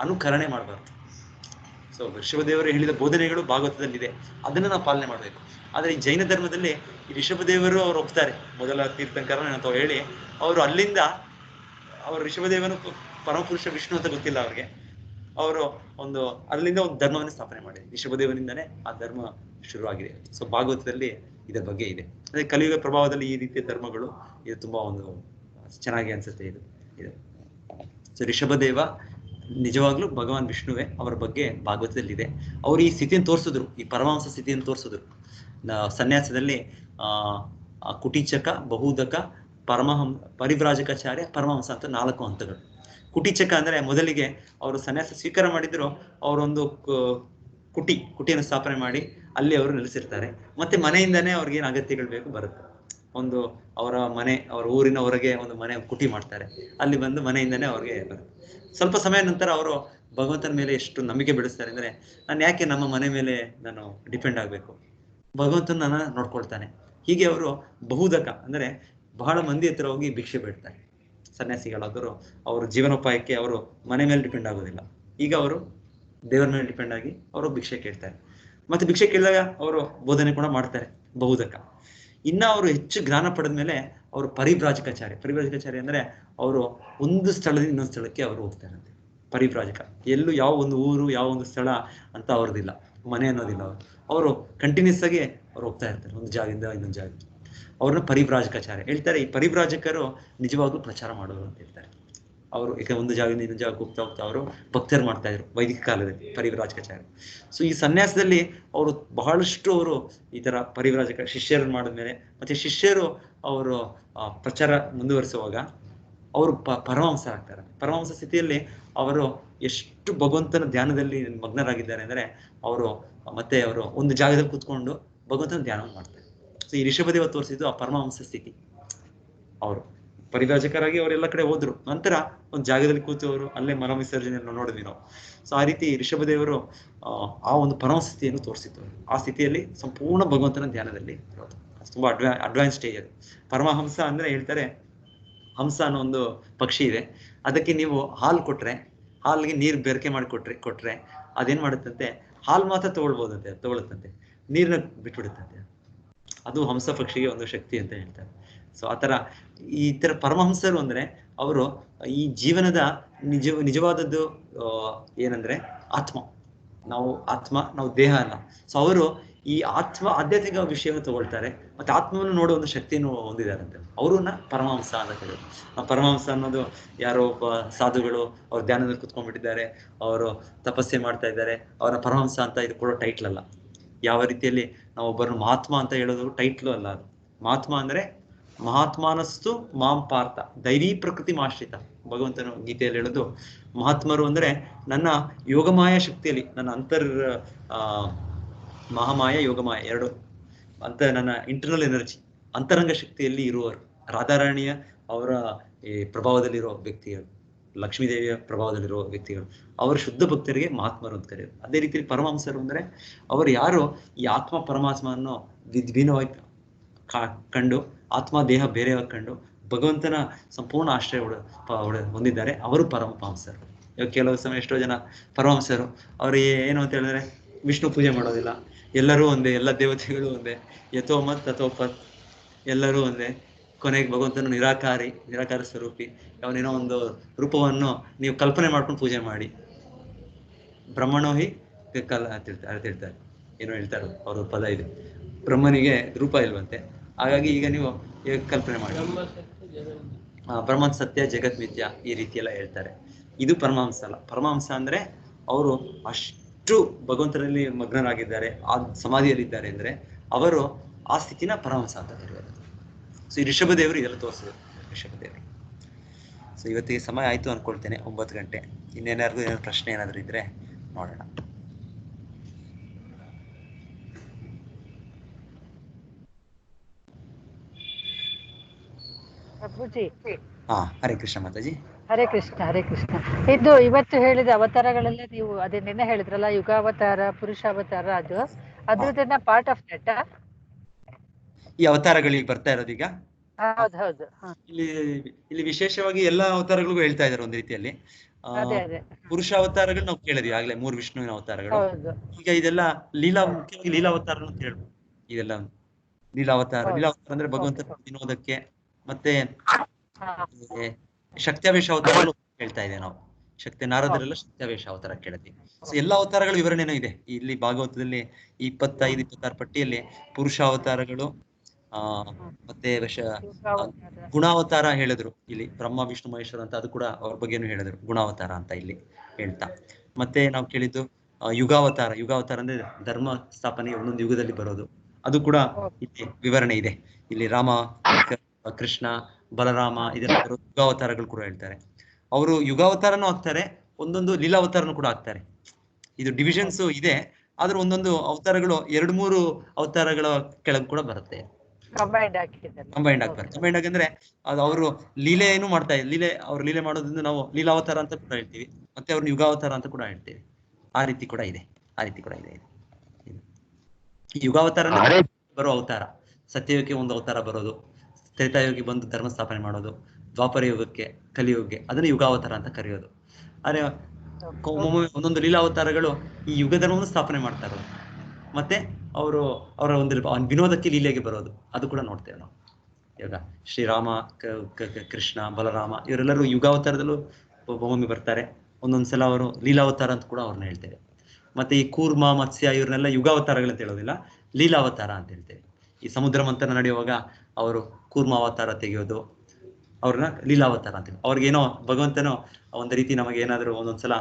ಅನುಕರಣೆ ಮಾಡಬಾರ್ದು. ಸೊ ಋಷಭದೇವರು ಹೇಳಿದ ಬೋಧನೆಗಳು ಭಾಗವತದಲ್ಲಿದೆ, ಅದನ್ನ ನಾವು ಪಾಲನೆ ಮಾಡಬೇಕು. ಆದ್ರೆ ಈ ಜೈನ ಧರ್ಮದಲ್ಲಿ ಈ ಋಷಭದೇವರು ಅವ್ರು ಒಪ್ತಾರೆ, ಮೊದಲ ತೀರ್ಥಂಕರನ ಅಂತ ಹೇಳಿ ಅವರು ಅಲ್ಲಿಂದ ಅವರು ಋಷಭದೇವನು ಪರಮಪುರುಷ ವಿಷ್ಣು ಅಂತ ಗೊತ್ತಿಲ್ಲ ಅವ್ರಿಗೆ, ಅವರು ಅಲ್ಲಿಂದ ಒಂದು ಧರ್ಮವನ್ನು ಸ್ಥಾಪನೆ ಮಾಡಿದೆ. ಋಷಭದೇವನಿಂದನೇ ಆ ಧರ್ಮ ಶುರುವಾಗಿದೆ. ಸೊ ಭಾಗವತದಲ್ಲಿ ಇದರ ಬಗ್ಗೆ ಇದೆ. ಅದೇ ಕಲಿಯುಗ ಪ್ರಭಾವದಲ್ಲಿ ಈ ರೀತಿಯ ಧರ್ಮಗಳು ಇದು ತುಂಬಾ ಒಂದು ಚೆನ್ನಾಗಿ ಅನ್ಸುತ್ತೆ ಇದು. ಸೊ ಋಷಭದೇವ ನಿಜವಾಗ್ಲೂ ಭಗವಾನ್ ವಿಷ್ಣುವೇ, ಅವರ ಬಗ್ಗೆ ಭಾಗವತದಲ್ಲಿದೆ. ಅವ್ರು ಈ ಸ್ಥಿತಿಯನ್ನು ತೋರಿಸಿದ್ರು, ಈ ಪರಮಹಂಸ ಸ್ಥಿತಿಯನ್ನು ತೋರಿಸಿದ್ರು. ಸನ್ಯಾಸದಲ್ಲಿ ಕುಟಿಚಕ, ಬಹುದಕ, ಪರಿವ್ರಾಜಕಾಚಾರ್ಯ, ಪರಮಹಂಸ ಅಂತ 4 ಹಂತಗಳು. ಕುಟಿಚಕ ಅಂದ್ರೆ ಮೊದಲಿಗೆ ಅವರು ಸನ್ಯಾಸ ಸ್ವೀಕಾರ ಮಾಡಿದ್ರು, ಅವರೊಂದು ಕುಟಿಯನ್ನು ಸ್ಥಾಪನೆ ಮಾಡಿ ಅಲ್ಲಿ ಅವರು ನೆಲೆಸಿರ್ತಾರೆ. ಮತ್ತೆ ಮನೆಯಿಂದಾನೇ ಅವ್ರಿಗೆ ಏನು ಅಗತ್ಯಗಳು ಬೇಕು ಬರುತ್ತೆ. ಅವರ ಊರಿನ ಹೊರಗೆ ಒಂದು ಮನೆ ಕುಟಿ ಮಾಡ್ತಾರೆ, ಅಲ್ಲಿ ಬಂದು ಮನೆಯಿಂದಾನೇ ಅವ್ರಿಗೆ ಬರುತ್ತೆ. ಸ್ವಲ್ಪ ಸಮಯ ನಂತರ ಅವರು ಭಗವಂತನ ಮೇಲೆ ಎಷ್ಟು ನಂಬಿಕೆ ಬೆಳೆಸ್ತಾರೆ ಅಂದ್ರೆ, ನಾನು ಯಾಕೆ ನಮ್ಮ ಮನೆ ಮೇಲೆ ನಾನು ಡಿಪೆಂಡ್ ಆಗ್ಬೇಕು, ಭಗವಂತನ ನನ್ನ ನೋಡ್ಕೊಳ್ತಾನೆ. ಹೀಗೆ ಅವರು ಬಹುದಕ ಅಂದ್ರೆ ಬಹಳ ಮಂದಿ ಹತ್ರ ಹೋಗಿ ಭಿಕ್ಷೆ ಬೇಡ್ತಾರೆ. ಸನ್ಯಾಸಿಗಳಾದರೂ ಅವ್ರ ಜೀವನೋಪಾಯಕ್ಕೆ ಅವರು ಮನೆ ಮೇಲೆ ಡಿಪೆಂಡ್ ಆಗೋದಿಲ್ಲ. ಈಗ ಅವರು ದೇವರ ಮೇಲೆ ಡಿಪೆಂಡ್ ಆಗಿ ಅವರು ಭಿಕ್ಷೆ ಕೇಳ್ತಾರೆ. ಮತ್ತೆ ಭಿಕ್ಷೆ ಕೇಳಿದಾಗ ಅವರು ಬೋಧನೆ ಕೂಡ ಮಾಡ್ತಾರೆ, ಬಹುದಕ. ಇನ್ನ ಅವರು ಹೆಚ್ಚು ಜ್ಞಾನ ಪಡೆದ ಮೇಲೆ ಅವರು ಪರಿವ್ರಾಜಕಾಚಾರ್ಯ ಅಂದ್ರೆ ಅವರು ಒಂದು ಸ್ಥಳದಿಂದ ಇನ್ನೊಂದು ಸ್ಥಳಕ್ಕೆ ಅವರು ಹೋಗ್ತಾರಂತೆ. ಪರಿವ್ರಾಜಕ ಎಲ್ಲೂ ಯಾವ ಒಂದು ಊರು, ಯಾವ ಒಂದು ಸ್ಥಳ ಅಂತ ಅವ್ರದ್ದಿಲ್ಲ, ಮನೆ ಅನ್ನೋದಿಲ್ಲ. ಅವರು ಕಂಟಿನ್ಯೂಸ್ ಆಗಿ ಅವ್ರು ಹೋಗ್ತಾ ಇರ್ತಾರೆ ಒಂದು ಜಾಗದಿಂದ ಇನ್ನೊಂದು ಜಾಗಕ್ಕೆ. ಅವ್ರನ್ನ ಪರಿವ್ರಾಜಕಾಚಾರ್ಯ ಹೇಳ್ತಾರೆ. ಈ ಪರಿವ್ರಾಜಕರು ನಿಜವಾಗ್ಲೂ ಪ್ರಚಾರ ಮಾಡೋರು ಅಂತ ಹೇಳ್ತಾರೆ. ಅವರು ಈಗ ಒಂದು ಜಾಗದಿಂದ ಇನ್ನೊಂದು ಜಾಗಕ್ಕೆ ಹೋಗ್ತಾ ಅವರು ಭಕ್ತರು ಮಾಡ್ತಾ ಇದ್ರು ವೈದಿಕ ಕಾಲದಲ್ಲಿ, ಪರಿವ್ರಾಜಕಾಚಾರ್ಯ. ಸೊ ಈ ಸನ್ಯಾಸದಲ್ಲಿ ಅವರು ಬಹಳಷ್ಟು ಅವರು ಈ ತರ ಪರಿವ್ರಾಜಕ ಶಿಷ್ಯರನ್ನು ಮಾಡಿದ್ಮೇಲೆ, ಮತ್ತೆ ಶಿಷ್ಯರು ಅವರು ಪ್ರಚಾರ ಮುಂದುವರಿಸುವಾಗ ಅವರು ಪರಮಹಂಸ ಆಗ್ತಾರೆ. ಪರಮಹಂಸ ಸ್ಥಿತಿಯಲ್ಲಿ ಅವರು ಎಷ್ಟು ಭಗವಂತನ ಧ್ಯಾನದಲ್ಲಿ ಮಗ್ನರಾಗಿದ್ದಾರೆ ಅಂದ್ರೆ, ಅವರು ಒಂದು ಜಾಗದಲ್ಲಿ ಕೂತ್ಕೊಂಡು ಭಗವಂತನ ಧ್ಯಾನವನ್ನು ಮಾಡ್ತಾರೆ. ಸೊ ಈ ಋಷಭದೇವ ತೋರಿಸಿದ್ದು ಆ ಪರಮಹಂಸ ಸ್ಥಿತಿ. ಅವರು ಪರಿವ್ರಾಜಕರಾಗಿ ಅವರೆಲ್ಲ ಕಡೆ ಹೋದ್ರು, ನಂತರ ಒಂದು ಜಾಗದಲ್ಲಿ ಕೂತು ಅವರು ಅಲ್ಲೇ ಮಲ ವಿಸರ್ಜನೆಯನ್ನು ನೋಡಿದ್ವಿ ನಾವು. ಸೊ ಆ ರೀತಿ ಋಷಭದೇವರು ಆ ಒಂದು ಪರಮಹಂಸ ಸ್ಥಿತಿಯನ್ನು ತೋರಿಸಿದ್ರು. ಆ ಸ್ಥಿತಿಯಲ್ಲಿ ಸಂಪೂರ್ಣ ಭಗವಂತನ ಧ್ಯಾನದಲ್ಲಿ ಇರೋದು. ತುಂಬಾ ಅಡ್ವಾನ್ಸ್ ಸ್ಟೇಜ್ ಅದು. ಪರಮಹಂಸ ಅಂದ್ರೆ ಹೇಳ್ತಾರೆ, ಹಂಸ ಅನ್ನೋ ಒಂದು ಪಕ್ಷಿ ಇದೆ, ಅದಕ್ಕೆ ನೀವು ಹಾಲು ಕೊಟ್ರೆ, ಹಾಲಿಗೆ ನೀರು ಬೆರಕೆ ಮಾಡಿ ಕೊಟ್ರೆ ಅದೇನ್ ಮಾಡುತ್ತಂತೆ, ಹಾಲು ಮಾತ್ರ ತಗೊಳುತ್ತಂತೆ, ನೀರನ್ನ ಬಿಟ್ಬಿಡುತ್ತಂತೆ. ಅದು ಹಂಸ ಪಕ್ಷಿಗೆ ಒಂದು ಶಕ್ತಿ ಅಂತ ಹೇಳ್ತಾರೆ. ಸೊ ಆತರ ಈ ತರ ಪರಮಹಂಸರು ಅಂದ್ರೆ ಅವರು ಈ ಜೀವನದ ನಿಜವಾದದ್ದು ಏನಂದ್ರೆ ಆತ್ಮ. ನಾವು ದೇಹ ಅಲ್ಲ. ಸೊ ಅವರು ಈ ಆಧ್ಯಾತ್ಮಿಕ ವಿಷಯವನ್ನು ತಗೊಳ್ತಾರೆ, ಮತ್ತೆ ಆತ್ಮವನ್ನು ನೋಡೋ ಒಂದು ಶಕ್ತಿಯನ್ನು ಹೊಂದಿದಾರಂತೆ. ಅವ್ರನ್ನ ಪರಮಹಂಸ ಅಂತ ಕರೆಯೋದು. ಪರಮಹಂಸ ಅನ್ನೋದು ಯಾರೋ ಒಬ್ಬ ಸಾಧುಗಳು ಅವ್ರ ಧ್ಯಾನದಲ್ಲಿ ಕುತ್ಕೊಂಡ್ಬಿಟ್ಟಿದ್ದಾರೆ, ಅವರು ತಪಸ್ಸೆ ಮಾಡ್ತಾ ಇದ್ದಾರೆ, ಅವರ ಪರಮಹಂಸ ಅಂತ ಇದು ಕೊಡೋ ಟೈಟ್ಲ್ ಅಲ್ಲ. ಯಾವ ರೀತಿಯಲ್ಲಿ ನಾವು ಒಬ್ಬರನ್ನು ಮಹಾತ್ಮ ಅಂತ ಹೇಳೋದು ಟೈಟ್ಲು ಅಲ್ಲ ಅದು. ಮಹಾತ್ಮ ಅಂದ್ರೆ ಮಹಾತ್ಮಾನಸ್ತು ಮಾಂ ಪಾರ್ಥ ದೈವೀ ಪ್ರಕೃತಿ ಆಶ್ರಿತ. ಭಗವಂತನು ಗೀತೆಯಲ್ಲಿ ಹೇಳೋದು, ಮಹಾತ್ಮರು ಅಂದ್ರೆ ನನ್ನ ಯೋಗಮಾಯ ಶಕ್ತಿಯಲ್ಲಿ, ನನ್ನ ಮಹಾಮಾಯ ಯೋಗಮಾಯ ಎರಡು ಅಂತ ನನ್ನ ಇಂಟರ್ನಲ್ ಎನರ್ಜಿ ಅಂತರಂಗ ಶಕ್ತಿಯಲ್ಲಿ ಇರುವರು. ರಾಧಾರಾಣಿಯ ಅವರ ಈ ಪ್ರಭಾವದಲ್ಲಿರೋ ವ್ಯಕ್ತಿಗಳು, ಲಕ್ಷ್ಮೀದೇವಿಯ ಪ್ರಭಾವದಲ್ಲಿರುವ ವ್ಯಕ್ತಿಗಳು, ಅವರ ಶುದ್ಧ ಭಕ್ತರಿಗೆ ಮಹಾತ್ಮರು ಅಂತ ಕರೆಯೋದು. ಅದೇ ರೀತಿ ಪರಮಹಂಸರು ಅಂದ್ರೆ ಅವರು ಯಾರು ಈ ಆತ್ಮ ಪರಮಾತ್ಮವನ್ನು ವಿಭಿನ್ನವಾಗಿ ಕಂಡು ಆತ್ಮ ದೇಹ ಬೇರೆ ಕಂಡು ಭಗವಂತನ ಸಂಪೂರ್ಣ ಆಶ್ರಯ ಹೊಂದಿದ್ದಾರೆ. ಅವರು ಪರಮಹಂಸರು. ಇವಾಗ ಕೆಲವು ಸಮಯ ಎಷ್ಟೋ ಜನ ಪರಮಹಂಸರು ಅವ್ರು ಏನು ಅಂತ ಹೇಳಿದ್ರೆ ವಿಷ್ಣು ಪೂಜೆ ಮಾಡೋದಿಲ್ಲ, ಎಲ್ಲರೂ ಒಂದೇ, ಎಲ್ಲ ದೇವತೆಗಳು ಒಂದೇ, ಯಥೋಮತ್ ತಥೋಪತ್, ಎಲ್ಲರೂ ಒಂದೇ. ಕೊನೆಗೆ ಭಗವಂತನ ನಿರಾಕಾರ ಸ್ವರೂಪಿ, ಅವನೇನೋ ಒಂದು ರೂಪವನ್ನು ನೀವು ಕಲ್ಪನೆ ಮಾಡ್ಕೊಂಡು ಪೂಜೆ ಮಾಡಿ. ಬ್ರಹ್ಮಣೋ ಹಿ ಹೇಳ್ತಾರೆ, ಏನೋ ಹೇಳ್ತಾರೆ ಅವ್ರ ಪದ ಇದೆ, ಬ್ರಹ್ಮನಿಗೆ ರೂಪ ಇಲ್ವಂತೆ. ಹಾಗಾಗಿ ಈಗ ನೀವು ಕಲ್ಪನೆ ಮಾಡಿ ಬ್ರಹ್ಮನ್ ಸತ್ಯ ಜಗತ್ ಮಿಥ್ಯ ಈ ರೀತಿ ಎಲ್ಲ ಹೇಳ್ತಾರೆ. ಇದು ಪರಮಹಂಸ ಅಲ್ಲ. ಪರಮಹಂಸ ಅಂದ್ರೆ ಅವರು ಅಷ್ಟು ಭಗವಂತನಲ್ಲಿ ಮಗ್ನರಾಗಿದ್ದಾರೆ, ಆ ಸಮಾಧಿಯಲ್ಲಿದ್ದಾರೆ ಅಂದ್ರೆ ಅವರು ಆ ಸ್ಥಿತಿನ ಪರಮಹಂಸ ಅಂತ ಕರೆಯೋದು. ಸೊ ಈ ಋಷಭದೇವರು ಇದೆಲ್ಲ ತೋರಿಸೋದು ಋಷಭದೇವರು. ಸೊ ಇವತ್ತಿಗೆ ಸಮಯ ಆಯ್ತು ಅನ್ಕೊಳ್ತೇನೆ, 9 ಗಂಟೆ. ಇನ್ನೇನಾದ್ರು ಏನಾದ್ರು ಪ್ರಶ್ನೆ ಏನಾದ್ರು ಇದ್ರೆ ನೋಡೋಣ. ಪ್ರಭುಜಿ. ಹರೇ ಕೃಷ್ಣ ಮಾತಾಜಿ. ಹರೇ ಕೃಷ್ಣ, ಹರೇ ಕೃಷ್ಣ. ಇದು ಇವತ್ತು ಹೇಳಿದ ಅವತಾರಗಳೆಲ್ಲ ನೀವು ಅದೇ ನಿನ್ನೆ ಹೇಳಿದ್ರಲ್ಲ, ಯುಗಾವತಾರ, ಪುರುಷಾವತಾರ, ಅದ್ರದನ್ನ ಪಾರ್ಟ್ ಆಫ್ ನೆಟ್. ಈ ಅವತಾರಗಳಿಗೆ ಬರ್ತಾ ಇರೋದು ಈಗ. ಹೌದು. ಇಲ್ಲಿ ವಿಶೇಷವಾಗಿ ಎಲ್ಲಾ ಅವತಾರಗಳಿಗೂ ಹೇಳ್ತಾ ಇದ್ದಾರೆ ಒಂದು ರೀತಿಯಲ್ಲಿ. ಪುರುಷ ಅವತಾರಗಳು ನಾವು ಕೇಳಿದ್ವಿ ಆಗ್ಲೇ, 3 ವಿಷ್ಣುವಿನ ಅವತಾರಗಳು. ಈಗ ಇದೆಲ್ಲ ಮುಖ್ಯವಾಗಿ ಲೀಲಾವತಾರ ಅಂತ ಹೇಳ್ಬೋದು. ಇದೆಲ್ಲ ಲೀಲಾವತಾರ ಅಂದ್ರೆ ಭಗವಂತನ ವಿನೋದಕ್ಕೆ, ಮತ್ತೆ ಶಕ್ತ್ಯಾವೇಶ ಅವತಾರಗಳು ಹೇಳ್ತಾ ಇದೆ ನಾವು. ನಾರದರೆಲ್ಲ ಶಕ್ತ್ಯಾವೇಶ ಅವತಾರ ಕೇಳಿದ್ವಿ. ಸೊ ಎಲ್ಲಾ ಅವತಾರಗಳ ವಿವರಣೆನೂ ಇದೆ ಇಲ್ಲಿ ಭಾಗವತದಲ್ಲಿ. 25-26 ಪಟ್ಟಿಯಲ್ಲಿ ಪುರುಷ ಅವತಾರಗಳು, ಮತ್ತೆ ಗುಣಾವತಾರ ಹೇಳಿದ್ರು ಇಲ್ಲಿ, ಬ್ರಹ್ಮ ವಿಷ್ಣು ಮಹೇಶ್ವರ ಅಂತ, ಅದು ಕೂಡ ಅವ್ರ ಬಗ್ಗೆನೂ ಹೇಳಿದ್ರು, ಗುಣಾವತಾರ ಅಂತ ಇಲ್ಲಿ ಹೇಳ್ತಾ. ಮತ್ತೆ ನಾವು ಕೇಳಿದ್ದು ಯುಗಾವತಾರ ಅಂದ್ರೆ ಧರ್ಮ ಸ್ಥಾಪನೆ ಒಂದೊಂದು ಯುಗದಲ್ಲಿ ಬರೋದು, ಅದು ಕೂಡ ಇಲ್ಲಿ ವಿವರಣೆ ಇದೆ. ಇಲ್ಲಿ ರಾಮ, ಕೃಷ್ಣ, ಬಲರಾಮ ಇದೆಲ್ಲ ಯುಗಾವತಾರಗಳು ಕೂಡ ಹೇಳ್ತಾರೆ. ಅವರು ಯುಗಾವತಾರನೂ ಆಗ್ತಾರೆ, ಒಂದೊಂದು ಲೀಲಾವತಾರನೂ ಕೂಡ ಆಗ್ತಾರೆ. ಇದು ಡಿವಿಷನ್ಸ್ ಇದೆ, ಆದ್ರೂ ಒಂದೊಂದು ಅವತಾರಗಳು 2-3 ಅವತಾರಗಳ ಕೆಳಗೆ ಕೂಡ ಬರುತ್ತೆ. ಕಂಬೈಂಡ್ ಆಗ್ತಾರೆ. ಕಂಬೈಂಡ್ ಆಗಂದ್ರೆ ಅದು ಅವರು ಲೀಲೆಯನ್ನು ಮಾಡ್ತಾ ಇದ್ದಾರೆ. ಅವ್ರು ಲೀಲೆ ಮಾಡೋದ್ರಿಂದ ನಾವು ಲೀಲಾವತಾರ ಅಂತ ಕೂಡ ಹೇಳ್ತೀವಿ, ಮತ್ತೆ ಅವ್ರನ್ನ ಯುಗಾವತಾರ ಅಂತ ಕೂಡ ಹೇಳ್ತೀವಿ. ಆ ರೀತಿ ಕೂಡ ಇದೆ. ಈ ಯುಗಾವತಾರ ಬರೋ ಅವತಾರ, ಸತ್ಯಯುಗಕ್ಕೆ ಒಂದು ಅವತಾರ ಬರೋದು, ತ್ರೇತಾಯುಗಕ್ಕೆ ಬಂದು ಧರ್ಮ ಸ್ಥಾಪನೆ ಮಾಡೋದು, ದ್ವಾಪರ ಯುಗಕ್ಕೆ, ಕಲಿಯುಗಕ್ಕೆ, ಅದನ್ನ ಯುಗಾವತಾರ ಅಂತ ಕರೆಯೋದು. ಆದ್ರೆ ಒಂದೊಂದು ಲೀಲಾವತಾರಗಳು ಈ ಯುಗ ಧರ್ಮವನ್ನು ಸ್ಥಾಪನೆ ಮಾಡ್ತಾ ಇರೋದು, ಮತ್ತೆ ಅವರ ಒಂದು ವಿನೋದಕ್ಕೆ ಲೀಲೆಗೆ ಬರೋದು, ಅದು ಕೂಡ ನೋಡ್ತೇವೆ ನಾವು. ಇವಾಗ ಶ್ರೀರಾಮ, ಕೃಷ್ಣ, ಬಲರಾಮ ಇವರೆಲ್ಲರೂ ಯುಗಾವತಾರದಲ್ಲೂ ಒಮ್ಮೊಮ್ಮೆ ಬರ್ತಾರೆ. ಒಂದೊಂದ್ಸಲ ಅವರು ಲೀಲಾವತಾರ ಅಂತ ಕೂಡ ಅವ್ರನ್ನ ಹೇಳ್ತೇವೆ. ಮತ್ತೆ ಈ ಕೂರ್ಮ, ಮತ್ಸ್ಯ ಇವ್ರನ್ನೆಲ್ಲ ಯುಗಾವತಾರಗಳಂತ ಹೇಳೋದಿಲ್ಲ, ಲೀಲಾವತಾರ ಅಂತ ಹೇಳ್ತೇವೆ. ಈ ಸಮುದ್ರ ಮಂಥನ ನಡೆಯುವಾಗ ಅವರು ಕೂರ್ಮ ಅವತಾರ ತೆಗೆಯೋದು, ಅವ್ರನ್ನ ಲೀಲಾವತಾರ ಅಂತ. ಅವ್ರಿಗೇನೋ ಭಗವಂತನೋ ಒಂದು ರೀತಿ ನಮಗೆ ಏನಾದ್ರು ಒಂದೊಂದ್ಸಲ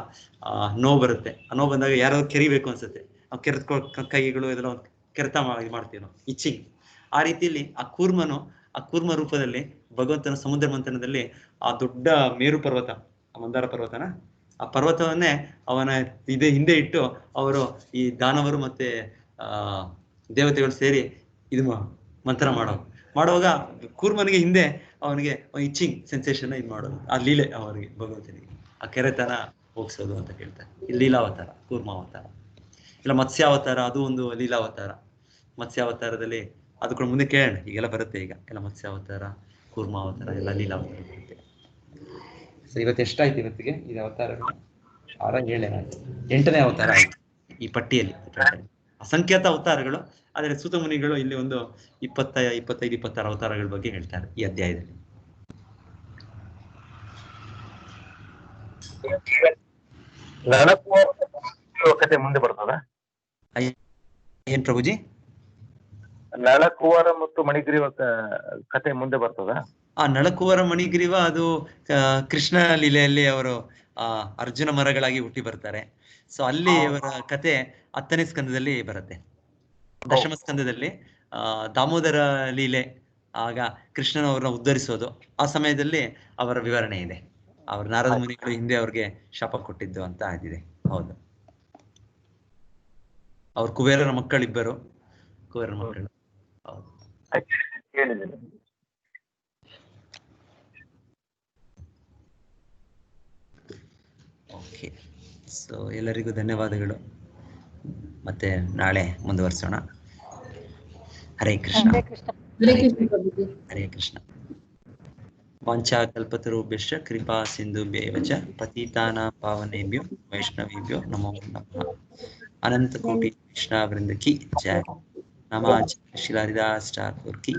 ನೋವು ಬರುತ್ತೆ. ಆ ನೋವು ಬಂದಾಗ ಯಾರಾದ್ರೂ ಕೆರಿಬೇಕು ಅನ್ಸುತ್ತೆ, ನಾವು ಕೈಗಳು ಇದೆಲ್ಲ ಕೆರೆತ ಮಾಡ್ತೀವಿ ನಾವು, ಇಚ್ಚಿಂಗ್. ಆ ರೀತಿಯಲ್ಲಿ ಆ ಕೂರ್ಮ ರೂಪದಲ್ಲಿ ಭಗವಂತನ ಸಮುದ್ರ ಮಂಥನದಲ್ಲಿ ಆ ದೊಡ್ಡ ಮೇರು ಪರ್ವತ, ಆ ಮಂದಾರ ಪರ್ವತನ, ಆ ಪರ್ವತವನ್ನೇ ಅವನ ಹಿಂದೆ ಇಟ್ಟು ಅವರು ಈ ದಾನವರು ಮತ್ತೆ ದೇವತೆಗಳು ಸೇರಿ ಇದು ಮಂಥನ ಮಾಡುವಾಗ ಕೂರ್ಮನಿಗೆ ಹಿಂದೆ ಅವನಿಗೆ ಇಚ್ಚಿಂಗ್ ಸೆನ್ಸೇಷನ್ ಇದು ಮಾಡೋದು, ಆ ಲೀಲೆ ಅವರಿಗೆ ಭಗವಂತನಿಗೆ ಆ ಕೆರೆತನ ಹೋಗ್ಸೋದು ಅಂತ ಕೇಳ್ತಾರೆ. ಇಲ್ಲಿ ಲೀಲಾವತಾರ, ಕೂರ್ಮಾವತಾರ. ಇಲ್ಲ ಮತ್ಸ್ಯಾವತಾರ, ಅದು ಒಂದು ಲೀಲಾವತಾರ. ಮತ್ಸ್ಯಾವತಾರದಲ್ಲಿ ಅದು ಕೂಡ ಮುಂದೆ ಕೇಳೋಣ, ಈಗೆಲ್ಲ ಬರುತ್ತೆ ಈಗ ಎಲ್ಲ ಮತ್ಸ್ಯಾವತಾರ, ಕೂರ್ಮಾವತಾರ ಎಲ್ಲ ಲೀಲಾವತಾರ ಬರುತ್ತೆ. ಸೊ ಇವತ್ತು ಎಷ್ಟಾಯ್ತು ಇವತ್ತಿಗೆ ಇದು ಅವತಾರಗಳು? 6, 7 ಆಯ್ತು. 8ನೇ ಅವತಾರ ಆಯ್ತು ಈ ಪಟ್ಟಿಯಲ್ಲಿ. ಅಸಂಖ್ಯಾತ ಅವತಾರಗಳು, ಆದರೆ ಸೂತ ಮುನಿಗಳು ಇಲ್ಲಿ ಒಂದು 25-26 ಅವತಾರಗಳ ಬಗ್ಗೆ ಹೇಳ್ತಾರೆ ಈ ಅಧ್ಯಾಯದಲ್ಲಿ. ಕತೆ ಮುಂದೆ ಬರ್ತದ? ಏನ್ ಪ್ರಭುಜಿ? ನಳಕುವರ ಮತ್ತು ಮಣಿಗ್ರೀವ ಕತೆ ಮುಂದೆ ಬರ್ತದ? ನಳಕುವರ ಮಣಿಗ್ರೀವ ಅದು ಕೃಷ್ಣ ಲೀಲೆಯಲ್ಲಿ ಅವರು ಅರ್ಜುನ ಮರಗಳಾಗಿ ಹುಟ್ಟಿ ಬರ್ತಾರೆ. ಸೊ ಅಲ್ಲಿ ಅವರ ಕತೆ 10ನೇ ಸ್ಕಂದದಲ್ಲಿ ಬರುತ್ತೆ. ದಶಮ ಸ್ಕಂದದಲ್ಲಿ ದಾಮೋದರ ಲೀಲೆ, ಆಗ ಕೃಷ್ಣನವ್ರನ್ನ ಉದ್ಧರಿಸೋದು, ಆ ಸಮಯದಲ್ಲಿ ಅವರ ವಿವರಣೆ ಇದೆ. ಅವ್ರ ನಾರದ ಮುನಿಗಳು ಹಿಂದೆ ಅವ್ರಿಗೆ ಶಾಪ ಕೊಟ್ಟಿದ್ದು ಅಂತ ಆಗಿದೆ. ಹೌದು, ಅವ್ರ ಕುಬೇರರ ಮಕ್ಕಳಿಬ್ಬರು, ಕುಬೇರರ ಮಕ್ಕಳು. ಹೌದು. ಓಕೆ, ಸೊ ಎಲ್ಲರಿಗೂ ಧನ್ಯವಾದಗಳು. ಮತ್ತೆ ನಾಳೆ ಮುಂದುವರಿಸೋಣ. ಹರೇ ಕೃಷ್ಣ. हरे कृष्ण प्रभु जी। हरे कृष्ण। वाञ्छाकल्पतरुभ्यश्च कृपा सिन्धुभ्यैव च पतितानां पावनेभ्यो वैष्णवेभ्यो नमो नमः। अनंत कोटि कृष्णा वृंद की जय। नमः शिला हरिदास ठाकुर की।